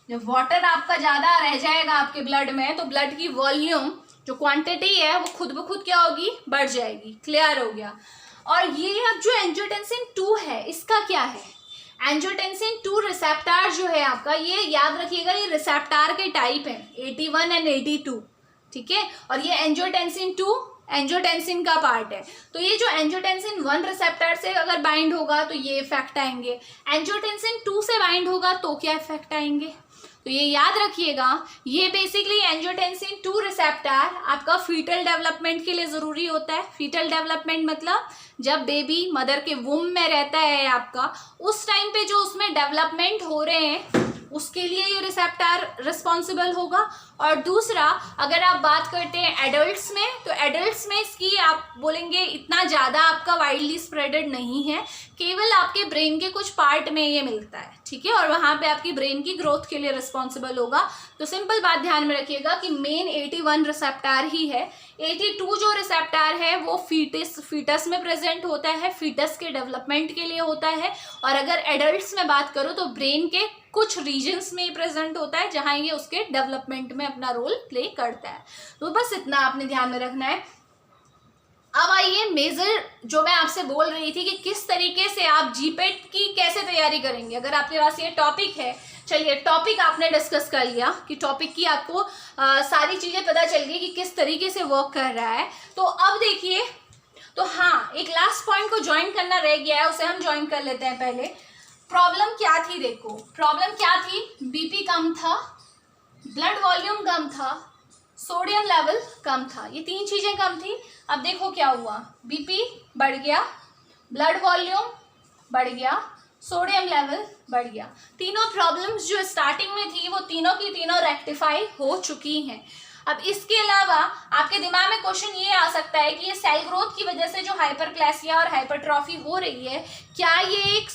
जब वाटर आपका ज्यादा रह जाएगा आपके ब्लड में तो ब्लड की वॉल्यूम जो क्वांटिटी है वो खुद ब खुद क्या होगी, बढ़ जाएगी। क्लियर हो गया। और ये अब जो एंजियोटेंसिन 2 है इसका क्या है, एंजियोटेंसिन 2 रिसेप्टर जो है आपका, ये याद रखिएगा ये रिसेप्टर के टाइप है 81 एंड 82, ठीक है। और ये एंजियोटेंसिन 2 एंजियोटेंसिन का पार्ट है। तो ये जो एंजियोटेंसिन 1 रिसेप्टर से अगर बाइंड होगा तो ये इफेक्ट आएंगे, एंजियोटेंसिन 2 से बाइंड होगा तो क्या इफेक्ट आएंगे। तो ये याद रखिएगा, ये बेसिकली एंजियोटेंसिन 2 रिसेप्टर आपका फीटल डेवलपमेंट के लिए ज़रूरी होता है। फीटल डेवलपमेंट मतलब जब बेबी मदर के वुम में रहता है आपका, उस टाइम पे जो उसमें डेवलपमेंट हो रहे हैं उसके लिए ये रिसेप्टर रिस्पॉन्सिबल होगा। और दूसरा, अगर आप बात करते हैं एडल्ट्स में, तो एडल्ट्स में इसकी आप बोलेंगे इतना ज़्यादा आपका वाइडली स्प्रेडेड नहीं है, केवल आपके ब्रेन के कुछ पार्ट में ये मिलता है, ठीक है। और वहाँ पे आपकी ब्रेन की ग्रोथ के लिए रिस्पॉन्सिबल होगा। तो सिंपल बात ध्यान में रखिएगा कि मेन 81 रिसेप्टर ही है। 82 जो रिसेप्टर है वो फीटस में प्रेजेंट होता है, फीटस के डेवलपमेंट के लिए होता है। और अगर एडल्ट्स में बात करूँ तो ब्रेन के कुछ रीजन्स में प्रेजेंट होता है जहाँ ये उसके डेवलपमेंट में अपना रोल प्ले करता है। तो बस इतना आपने ध्यान में रखना है। अब आइए मेजर जो मैं आपसे बोल रही थी कि किस तरीके से आप जीपेट की कैसे तैयारी करेंगे। अगर आपके पास ये टॉपिक है, चलिए टॉपिक आपने डिस्कस कर लिया कि टॉपिक की आपको सारी चीज़ें पता चल गई कि किस तरीके से वर्क कर रहा है। तो अब देखिए, तो हाँ एक लास्ट पॉइंट को ज्वाइन करना रह गया है, उसे हम ज्वाइन कर लेते हैं। पहले प्रॉब्लम क्या थी, देखो प्रॉब्लम क्या थी, बीपी कम था, ब्लड वॉल्यूम कम था, सोडियम लेवल कम था, ये 3 चीज़ें कम थी। अब देखो क्या हुआ, बीपी बढ़ गया, ब्लड वॉल्यूम बढ़ गया, सोडियम लेवल बढ़ गया। तीनों प्रॉब्लम्स जो स्टार्टिंग में थी वो तीनों की तीनों रेक्टिफाई हो चुकी हैं। अब इसके अलावा आपके दिमाग में क्वेश्चन ये आ सकता है कि ये सेल ग्रोथ की वजह से जो हाइपरप्लेसिया और हाइपरट्रॉफी हो रही है, क्या ये एक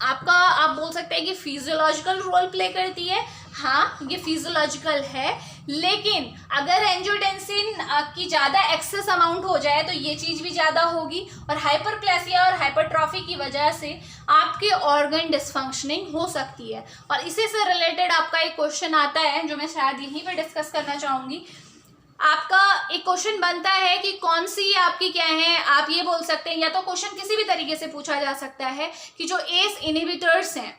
आपका आप बोल सकते हैं कि फिजियोलॉजिकल रोल प्ले करती है। हाँ ये फिजियोलॉजिकल है, लेकिन अगर एंजियोटेंसिन की ज़्यादा एक्सेस अमाउंट हो जाए तो ये चीज़ भी ज़्यादा होगी, और हाइपरप्लेसिया और हाइपरट्रॉफी की वजह से आपके ऑर्गन डिसफंक्शनिंग हो सकती है। और इसी से रिलेटेड आपका एक क्वेश्चन आता है जो मैं शायद यहीं पे डिस्कस करना चाहूँगी। आपका एक क्वेश्चन बनता है कि कौन सी आपकी क्या है, आप ये बोल सकते हैं, या तो क्वेश्चन किसी भी तरीके से पूछा जा सकता है कि जो एस इनहिबिटर्स हैं,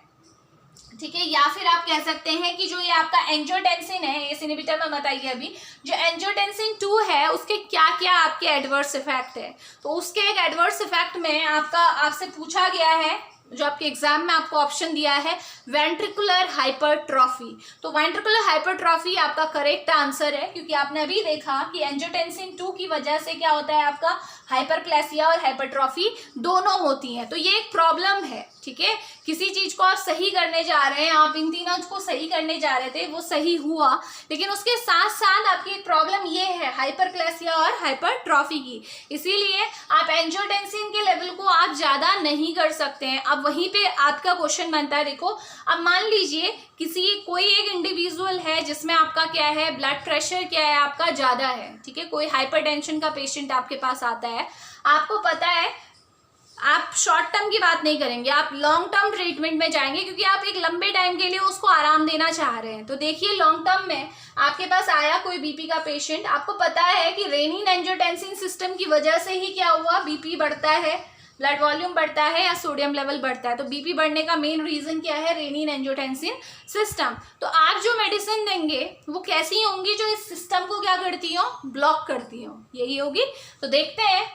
ठीक है, या फिर आप कह सकते हैं कि जो ये आपका एंजियोटेंसिन है, एस इनहिबिटर में बताइए अभी जो एंजियोटेंसिन 2 है उसके क्या क्या आपके एडवर्स इफेक्ट है। तो उसके एक एडवर्स इफेक्ट में आपसे पूछा गया है, जो आपके एग्जाम में आपको ऑप्शन दिया है, वेंट्रिकुलर हाइपरट्रॉफी। तो वेंट्रिकुलर हाइपरट्रॉफी आपका करेक्ट आंसर है, क्योंकि आपने अभी देखा कि एंजियोटेंसिन 2 की वजह से क्या होता है, आपका हाइपरप्लेसिया और हाइपरट्रॉफी दोनों होती हैं। तो ये एक प्रॉब्लम है, ठीक है। किसी चीज को आप सही करने जा रहे हैं, आप इन तीनों को सही करने जा रहे थे, वो सही हुआ, लेकिन उसके साथ साथ आपकी एक प्रॉब्लम ये है हाइपरप्लेसिया और हाइपरट्रॉफी की। इसीलिए आप एंजियोटेंसिन के लेवल को आप ज्यादा नहीं कर सकते हैं। अब वहीं पे आपका क्वेश्चन बनता है, देखो अब मान लीजिए कोई एक इंडिविजुअल है जिसमें आपका क्या है, ब्लड प्रेशर क्या है आपका ज्यादा है, ठीक है, कोई हाइपरटेंशन का पेशेंट आपके पास आता है, आपको पता है आप शॉर्ट टर्म की बात नहीं करेंगे, आप लॉन्ग टर्म ट्रीटमेंट में जाएंगे, क्योंकि आप एक लंबे टाइम के लिए उसको आराम देना चाह रहे हैं। तो देखिए लॉन्ग टर्म में आपके पास आया कोई बीपी का पेशेंट, आपको पता है कि रेनिन एंजियोटेंसिन सिस्टम की वजह से ही क्या हुआ, बीपी बढ़ता है, ब्लड वॉल्यूम बढ़ता है या सोडियम लेवल बढ़ता है। तो बीपी बढ़ने का मेन रीजन क्या है, रेनिन एंजियोटेंसिन सिस्टम। तो आप जो मेडिसिन देंगे वो कैसी होंगी, जो इस सिस्टम को क्या करती हो, ब्लॉक करती हो, यही होगी। तो देखते हैं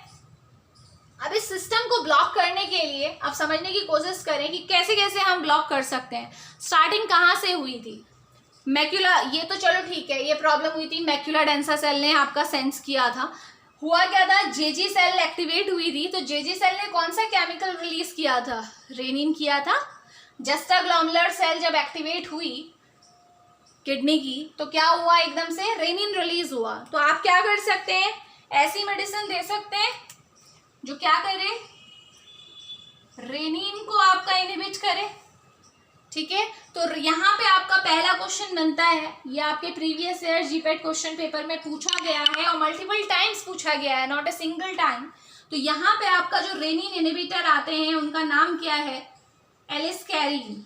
अब इस सिस्टम को ब्लॉक करने के लिए आप समझने की कोशिश करें कि कैसे कैसे हम ब्लॉक कर सकते हैं। स्टार्टिंग कहाँ से हुई थी, मैक्यूला, ये तो चलो ठीक है, ये प्रॉब्लम हुई थी, मैक्यूला डेंसा सेल ने आपका सेंस किया था। हुआ क्या था, जेजी सेल एक्टिवेट हुई थी, तो जेजी सेल ने कौन सा केमिकल रिलीज किया था, रेनिन किया था। जस्टाग्लोमेरुलर सेल जब एक्टिवेट हुई किडनी की, तो क्या हुआ, एकदम से रेनिन रिलीज हुआ। तो आप क्या कर सकते हैं, ऐसी मेडिसिन दे सकते हैं जो क्या करे, रेनिन को आपका इनहिबिट करे, ठीक है। तो यहाँ पे आपका पहला क्वेश्चन बनता है, ये आपके previous year GPAT question paper में पूछा गया है और मल्टीपल टाइम्स पूछा गया है, नॉट ए सिंगल टाइम। तो यहाँ पे आपका जो रेनिन इनहिबिटर आते हैं उनका नाम क्या है, एलिसकैरिन,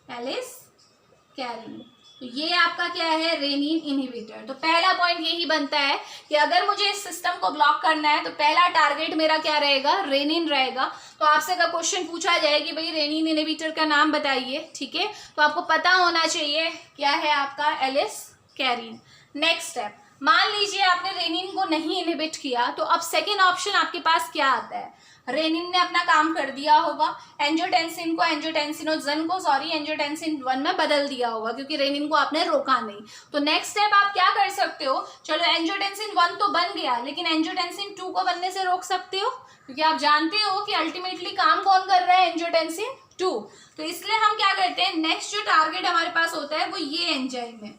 एलिसकैरिन। तो ये आपका क्या है, रेनिन इनहिबिटर। तो पहला पॉइंट यही बनता है कि अगर मुझे इस सिस्टम को ब्लॉक करना है तो पहला टारगेट मेरा क्या रहेगा, रेनिन रहेगा। तो आपसे अगर क्वेश्चन पूछा जाए कि भाई रेनिन इनहिबिटर का नाम बताइए, ठीक है, तो आपको पता होना चाहिए क्या है आपका एलिस कैरीन। नेक्स्ट स्टेप, मान लीजिए आपने रेनिन को नहीं इनहिबिट किया, तो अब सेकेंड ऑप्शन आपके पास क्या आता है? रेनिन ने अपना काम कर दिया होगा, एंजियोटेंसिन को एंजियोटेंसिन 1 में बदल दिया होगा, क्योंकि रेनिन को आपने रोका नहीं। तो नेक्स्ट स्टेप आप क्या कर सकते हो, चलो एंजियोटेंसिन 1 तो बन गया, लेकिन एंजियोटेंसिन 2 को बनने से रोक सकते हो, क्योंकि आप जानते हो कि अल्टीमेटली काम कौन कर रहा है? एंजियोटेंसिन 2। तो इसलिए हम क्या करते हैं, नेक्स्ट जो टारगेट हमारे पास होता है वो ये एंजाइम है,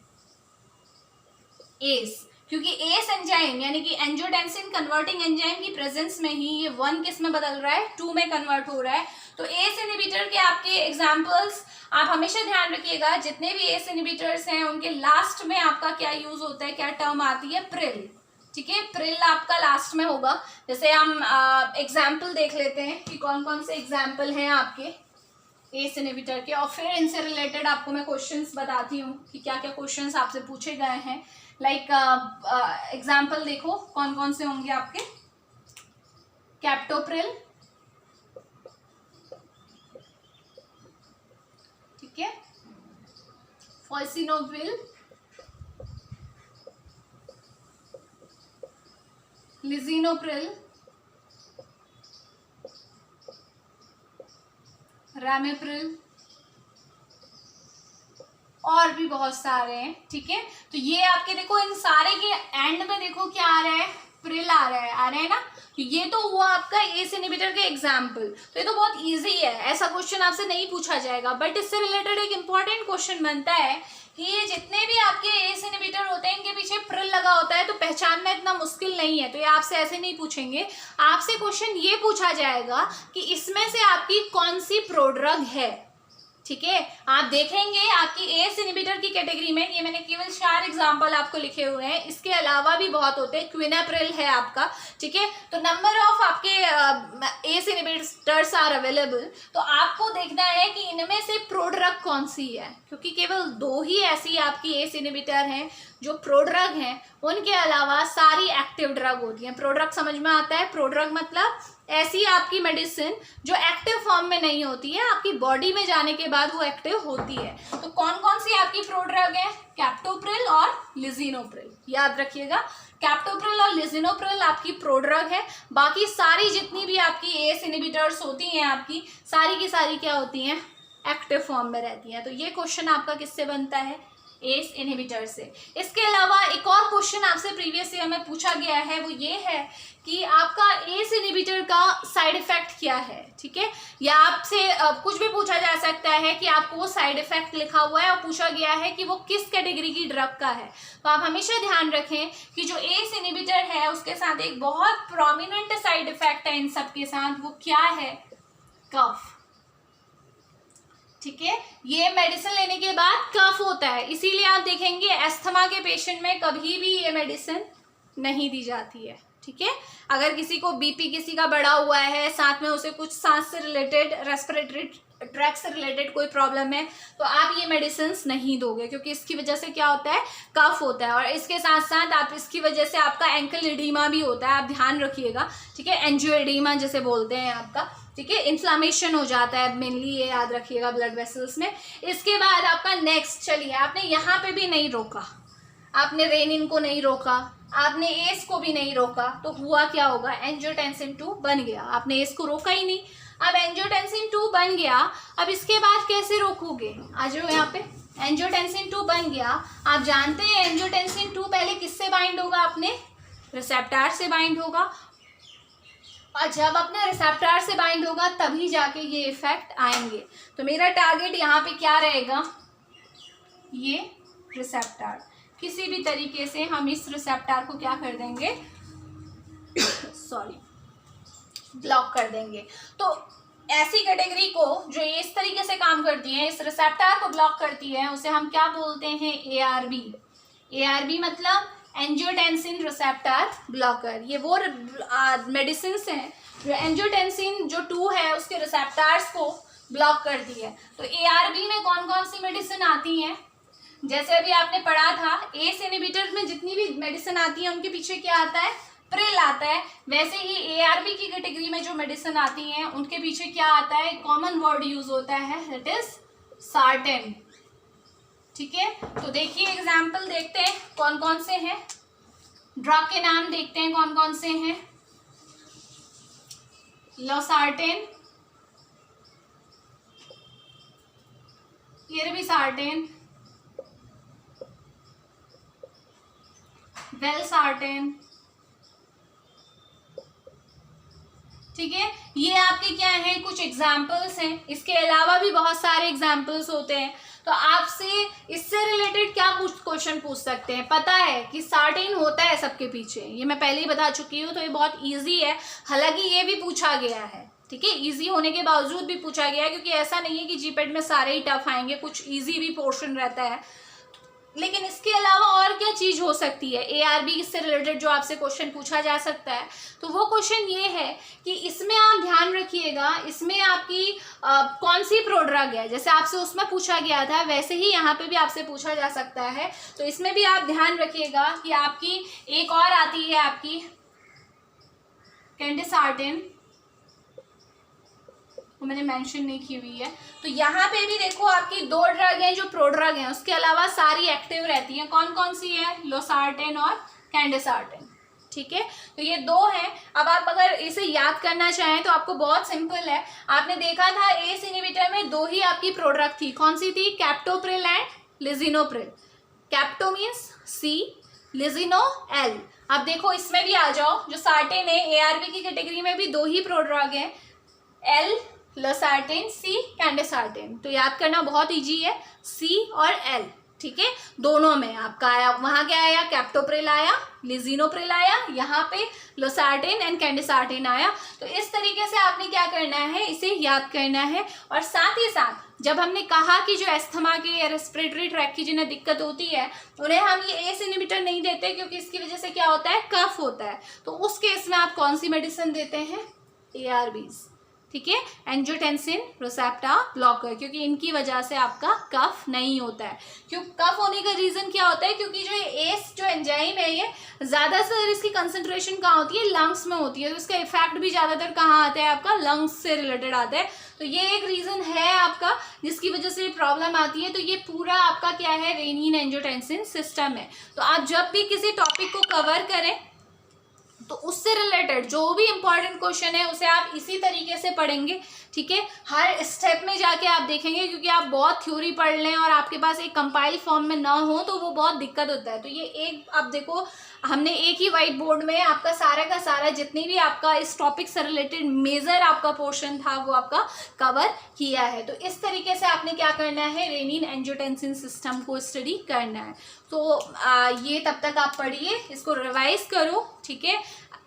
एस, क्योंकि एस एंजाइम यानी कि एंजियोटेंसिन कन्वर्टिंग एंजाइम की प्रेजेंस में ही ये 1 किस में बदल रहा है? 2 में कन्वर्ट हो रहा है। तो एस इनहिबिटर के आपके एग्जांपल्स आप हमेशा ध्यान रखिएगा, जितने भी एस इनहिबिटर्स हैं उनके लास्ट में आपका क्या यूज होता है, क्या टर्म आती है? प्रिल, ठीक है, प्रिल आपका लास्ट में होगा। जैसे हम एग्जाम्पल देख लेते हैं कि कौन कौन से एग्जाम्पल हैं आपके एस इनहिबिटर के, और फिर इनसे रिलेटेड आपको मैं क्वेश्चंस बताती हूँ कि क्या क्या क्वेश्चंस आपसे पूछे गए हैं। लाइक एग्जाम्पल देखो कौन कौन से होंगे आपके, कैप्टोप्रिल, ठीक है, फॉसिनोविल, लिजिनोप्रिल, रैमेप्रिल, और भी बहुत सारे हैं, ठीक है। तो ये आपके देखो इन सारे के एंड में देखो क्या आ रहा है? प्रिल आ रहा है ना। तो ये तो हुआ आपका एस इनहिबिटर के एग्जाम्पल। तो ये तो बहुत इजी है, ऐसा क्वेश्चन आपसे नहीं पूछा जाएगा, बट इससे रिलेटेड एक इंपॉर्टेंट क्वेश्चन बनता है कि ये जितने भी आपके एस इनहिबिटर होते हैं इनके पीछे प्रिल लगा होता है, तो पहचानना इतना मुश्किल नहीं है। तो ये आपसे ऐसे नहीं पूछेंगे, आपसे क्वेश्चन ये पूछा जाएगा कि इसमें से आपकी कौन सी प्रोड्रग है, ठीक है। आप देखेंगे आपकी एस इनहिबिटर की कैटेगरी में, ये मैंने केवल 4 एग्जांपल आपको लिखे हुए हैं, इसके अलावा भी बहुत होते हैं। क्विनाप्रिल है आपका, ठीक है। तो नंबर ऑफ आपके एस इनहिबिटर्स आर अवेलेबल। तो आपको देखना है कि इनमें से प्रोड्रग कौन सी है, क्योंकि केवल 2 ही ऐसी आपकी एस इनहिबिटर हैं जो प्रोड्रग हैं, उनके अलावा सारी एक्टिव ड्रग होती हैं। प्रोड्रग समझ में आता है? प्रोड्रग मतलब ऐसी आपकी मेडिसिन जो एक्टिव फॉर्म में नहीं होती है, आपकी बॉडी में जाने के बाद वो एक्टिव होती है। तो कौन कौन सी आपकी प्रोड्रग है? कैप्टोप्रिल और लिजिनोप्रिल, याद रखिएगा। कैप्टोप्रिल और लिजिनोप्रिल आपकी प्रोड्रग है, बाकी सारी जितनी भी आपकी एस इनहिबिटर्स होती हैं आपकी सारी की सारी क्या होती हैं? एक्टिव फॉर्म में रहती हैं। तो ये क्वेश्चन आपका किससे बनता है? एस इनहिबिटर से। इसके अलावा एक और क्वेश्चन आपसे प्रीवियस ईयर में पूछा गया है, वो ये है कि आपका एस इनहिबिटर का साइड इफेक्ट क्या है, ठीक है। या आपसे कुछ भी पूछा जा सकता है कि आपको वो साइड इफेक्ट लिखा हुआ है और पूछा गया है कि वो किस कैटेगरी की ड्रग का है। तो आप हमेशा ध्यान रखें कि जो एस इनहिबिटर है उसके साथ एक बहुत प्रोमिनेंट साइड इफेक्ट है इन सब के साथ, वो क्या है? कफ, ठीक है। ये मेडिसिन लेने के बाद कफ होता है, इसीलिए आप देखेंगे अस्थमा के पेशेंट में कभी भी ये मेडिसिन नहीं दी जाती है, ठीक है। अगर किसी को बीपी किसी का बढ़ा हुआ है, साथ में उसे कुछ सांस से रिलेटेड, रेस्पिरेटरी ट्रैक से रिलेटेड कोई प्रॉब्लम है, तो आप ये मेडिसिन नहीं दोगे, क्योंकि इसकी वजह से क्या होता है? कफ होता है। और इसके साथ साथ आप इसकी वजह से आपका एंकल एडीमा भी होता है, आप ध्यान रखिएगा, ठीक है। एंजियो एडीमा जिसे बोलते हैं आपका, ठीक है, इन्फ्लामेशन हो जाता है मेनली, ये याद रखिएगा, ब्लड वेसल्स में। इसके बाद आपका नेक्स्ट, चलिए आपने यहाँ पे भी नहीं रोका, आपने रेनिन को नहीं रोका, आपने एस को भी नहीं रोका, तो हुआ क्या होगा? एंजियोटेंसिन 2 बन गया। आपने एस को रोका ही नहीं, अब एंजियोटेंसिन 2 बन गया। अब इसके बाद कैसे रोकोगे? आ जाओ यहाँ पे। एंजियोटेंसिन 2 बन गया, आप जानते हैं एंजियोटेंसिन 2 पहले किससे बाइंड होगा? अपने रिसेप्टर से बाइंड होगा, और जब अपने रिसेप्टर से बाइंड होगा तभी जाके ये इफेक्ट आएंगे। तो मेरा टारगेट यहाँ पे क्या रहेगा? ये रिसेप्टर, किसी भी तरीके से हम इस रिसेप्टर को क्या कर देंगे? सॉरी, ब्लॉक कर देंगे। तो ऐसी कैटेगरी को जो इस तरीके से काम करती है, इस रिसेप्टर को ब्लॉक करती है, उसे हम क्या बोलते हैं? ARB। ARB मतलब एंजियोटेंसिन रिसेप्टर ब्लॉकर। ये वो मेडिसिन हैं जो एंजियोटेंसिन जो 2 है उसके रिसेप्टर्स को ब्लॉक करती है। तो ARB में कौन कौन सी मेडिसिन आती हैं? जैसे अभी आपने पढ़ा था, एस इनहिबिटर में जितनी भी मेडिसिन आती है उनके पीछे क्या आता है? प्रिल आता है, वैसे ही एआरबी की कैटेगरी में जो मेडिसिन आती हैं उनके पीछे क्या आता है, कॉमन वर्ड यूज होता है, दैट इज सार्टेन। ठीक है, तो देखिए एग्जाम्पल देखते हैं कौन कौन से हैं, ड्रग के नाम देखते हैं कौन कौन से हैं। लोसार्टेन, इरबिसार्टेन, वेलसार्टेन। ठीक है, ये आपके क्या हैं, कुछ एग्जाम्पल्स हैं। इसके अलावा भी बहुत सारे एग्जाम्पल्स होते हैं। तो आपसे इससे रिलेटेड क्या क्वेश्चन पूछ सकते हैं, पता है कि सार्टेन होता है सबके पीछे, ये मैं पहले ही बता चुकी हूँ, तो ये बहुत इजी है। हालांकि ये भी पूछा गया है, ठीक है, इजी होने के बावजूद भी पूछा गया है, क्योंकि ऐसा नहीं है कि जीपेट में सारे ही टफ आएंगे, कुछ इजी भी पोर्शन रहता है। लेकिन इसके अलावा और क्या चीज हो सकती है एआरबी से रिलेटेड जो आपसे क्वेश्चन पूछा जा सकता है, तो वो क्वेश्चन ये है कि इसमें आप ध्यान रखिएगा, इसमें आपकी कौन सी प्रोड्रग है, जैसे आपसे उसमें पूछा गया था वैसे ही यहाँ पे भी आपसे पूछा जा सकता है। तो इसमें भी आप ध्यान रखिएगा कि आपकी एक और आती है आपकी कैंडिसार्टेन, वो मैंने मेंशन नहीं की हुई है। तो यहाँ पे भी देखो आपकी दो ड्रग हैं जो प्रोड्रग हैं, उसके अलावा सारी एक्टिव रहती हैं। कौन कौन सी है, लोसार्टेन और कैंडिसार्टेन। ठीक है, तो ये दो हैं। अब आप अगर इसे याद करना चाहें तो आपको बहुत सिंपल है, आपने देखा था एस इनहिबिटर में दो ही आपकी प्रोड्रग थी, कौन सी थी, captopril and lisinopril. Capto means C, lisino L. अब देखो इसमें भी आ जाओ, जो सार्टेन है एआरबी की कैटेगरी में भी दो ही प्रोड्रग है, एल लोसार्टेन, सी कैंडिसार्टेन। तो याद करना बहुत इजी है, सी और एल। ठीक है, दोनों में आपका आया, वहां क्या आया, कैप्टोप्रिल आया, लिजिनोप्रिल आया, यहाँ पे लोसार्टेन एंड कैंडिसार्टेन आया। तो इस तरीके से आपने क्या करना है, इसे याद करना है। और साथ ही साथ जब हमने कहा कि जो एस्थमा के या रेस्पिरेटरी ट्रैक की जिन्हें दिक्कत होती है उन्हें हम ये एस इनहिबिटर नहीं देते, क्योंकि इसकी वजह से क्या होता है, कफ होता है। तो उस केस में आप कौन सी मेडिसिन देते हैं, एआरबीज। ठीक है, एंजियोटेंसिन रिसेप्टर ब्लॉकर, क्योंकि इनकी वजह से आपका कफ नहीं होता है। क्यों कफ होने का रीजन क्या होता है, क्योंकि जो एस जो एंजाइम है ये ज्यादातर इसकी कंसंट्रेशन कहाँ होती है, लंग्स में होती है। तो इसका इफेक्ट भी ज्यादातर कहाँ आता है, आपका लंग्स से रिलेटेड आता है। तो ये एक रीजन है आपका जिसकी वजह से प्रॉब्लम आती है। तो ये पूरा आपका क्या है, रेनिन एंजियोटेंसिन सिस्टम है। तो आप जब भी किसी टॉपिक को कवर करें तो उससे रिलेटेड जो भी इंपॉर्टेंट क्वेश्चन है उसे आप इसी तरीके से पढ़ेंगे। ठीक है, हर स्टेप में जाके आप देखेंगे, क्योंकि आप बहुत थ्योरी पढ़ लें और आपके पास एक कंपाइल फॉर्म में ना हो तो वो बहुत दिक्कत होता है। तो ये एक आप देखो, हमने एक ही व्हाइट बोर्ड में आपका सारा का सारा जितनी भी आपका इस टॉपिक से रिलेटेड मेजर आपका पोर्शन था वो आपका कवर किया है। तो इस तरीके से आपने क्या करना है, रेनिन एंजियोटेंसिन सिस्टम को स्टडी करना है। तो ये तब तक आप पढ़िए, इसको रिवाइज करो। ठीक है,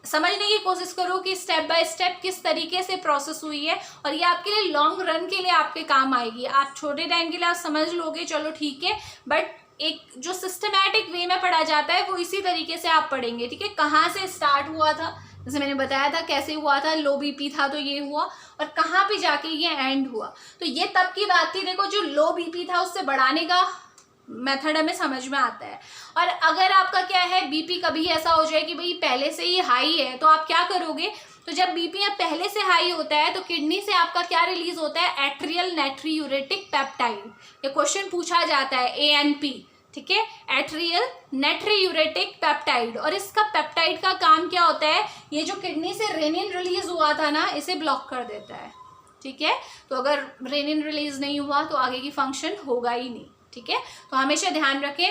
समझने की कोशिश करो कि स्टेप बाय स्टेप किस तरीके से प्रोसेस हुई है, और ये आपके लिए लॉन्ग रन के लिए आपके काम आएगी। आप छोटे टाइम के लिए आप समझ लोगे, चलो ठीक है, बट एक जो सिस्टमैटिक वे में पढ़ा जाता है वो इसी तरीके से आप पढ़ेंगे। ठीक है, कहाँ से स्टार्ट हुआ था, जैसे मैंने बताया था कैसे हुआ था, लो बीपी था तो ये हुआ, और कहाँ पे जाके ये एंड हुआ। तो ये तब की बात थी, देखो जो लो बीपी था उससे बढ़ाने का मेथड हमें समझ में आता है। और अगर आपका क्या है, बीपी कभी ऐसा हो जाए कि भाई पहले से ही हाई है, तो आप क्या करोगे, तो जब बीपी पहले से हाई होता है तो किडनी से आपका क्या रिलीज होता है, एट्रियल नाइट्रियूरेटिक पेप्टाइड। ये क्वेश्चन पूछा जाता है, एएनपी। ठीक है, एट्रियल नाइट्रियूरेटिक पेप्टाइड। और इसका पेप्टाइड का काम क्या होता है, ये जो किडनी से रेनिन रिलीज हुआ था ना, इसे ब्लॉक कर देता है। ठीक है, तो अगर रेनिन रिलीज नहीं हुआ तो आगे की फंक्शन होगा ही नहीं। ठीक है, तो हमेशा ध्यान रखें।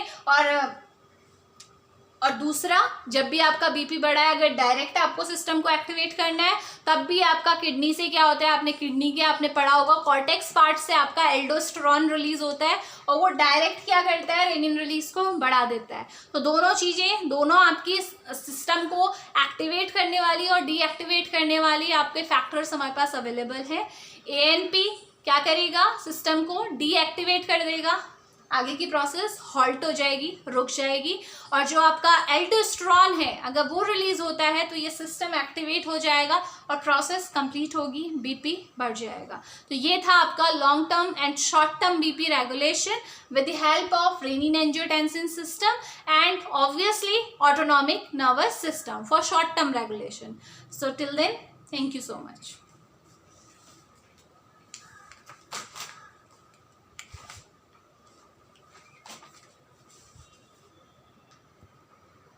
और दूसरा, जब भी आपका बीपी बढ़ा है, अगर डायरेक्ट आपको सिस्टम को एक्टिवेट करना है तब भी आपका किडनी से क्या होता है, आपने किडनी के आपने पढ़ा होगा कॉर्टेक्स पार्ट से आपका एल्डोस्टेरोन रिलीज होता है, और वो डायरेक्ट क्या करता है, रेनिन रिलीज को बढ़ा देता है। तो दोनों चीजें, दोनों आपकी सिस्टम को एक्टिवेट करने वाली और डीएक्टिवेट करने वाली आपके फैक्टर्स हमारे पास अवेलेबल है। एएनपी क्या करेगा, सिस्टम को डीएक्टिवेट कर देगा, आगे की प्रोसेस हॉल्ट हो जाएगी, रुक जाएगी, और जो आपका एल्डोस्टेरोन है अगर वो रिलीज होता है तो ये सिस्टम एक्टिवेट हो जाएगा और प्रोसेस कंप्लीट होगी, बीपी बढ़ जाएगा। तो ये था आपका long term and short term BP regulation with the help of renin-angiotensin system and obviously autonomic nervous system for short term regulation. So till then, thank you so much.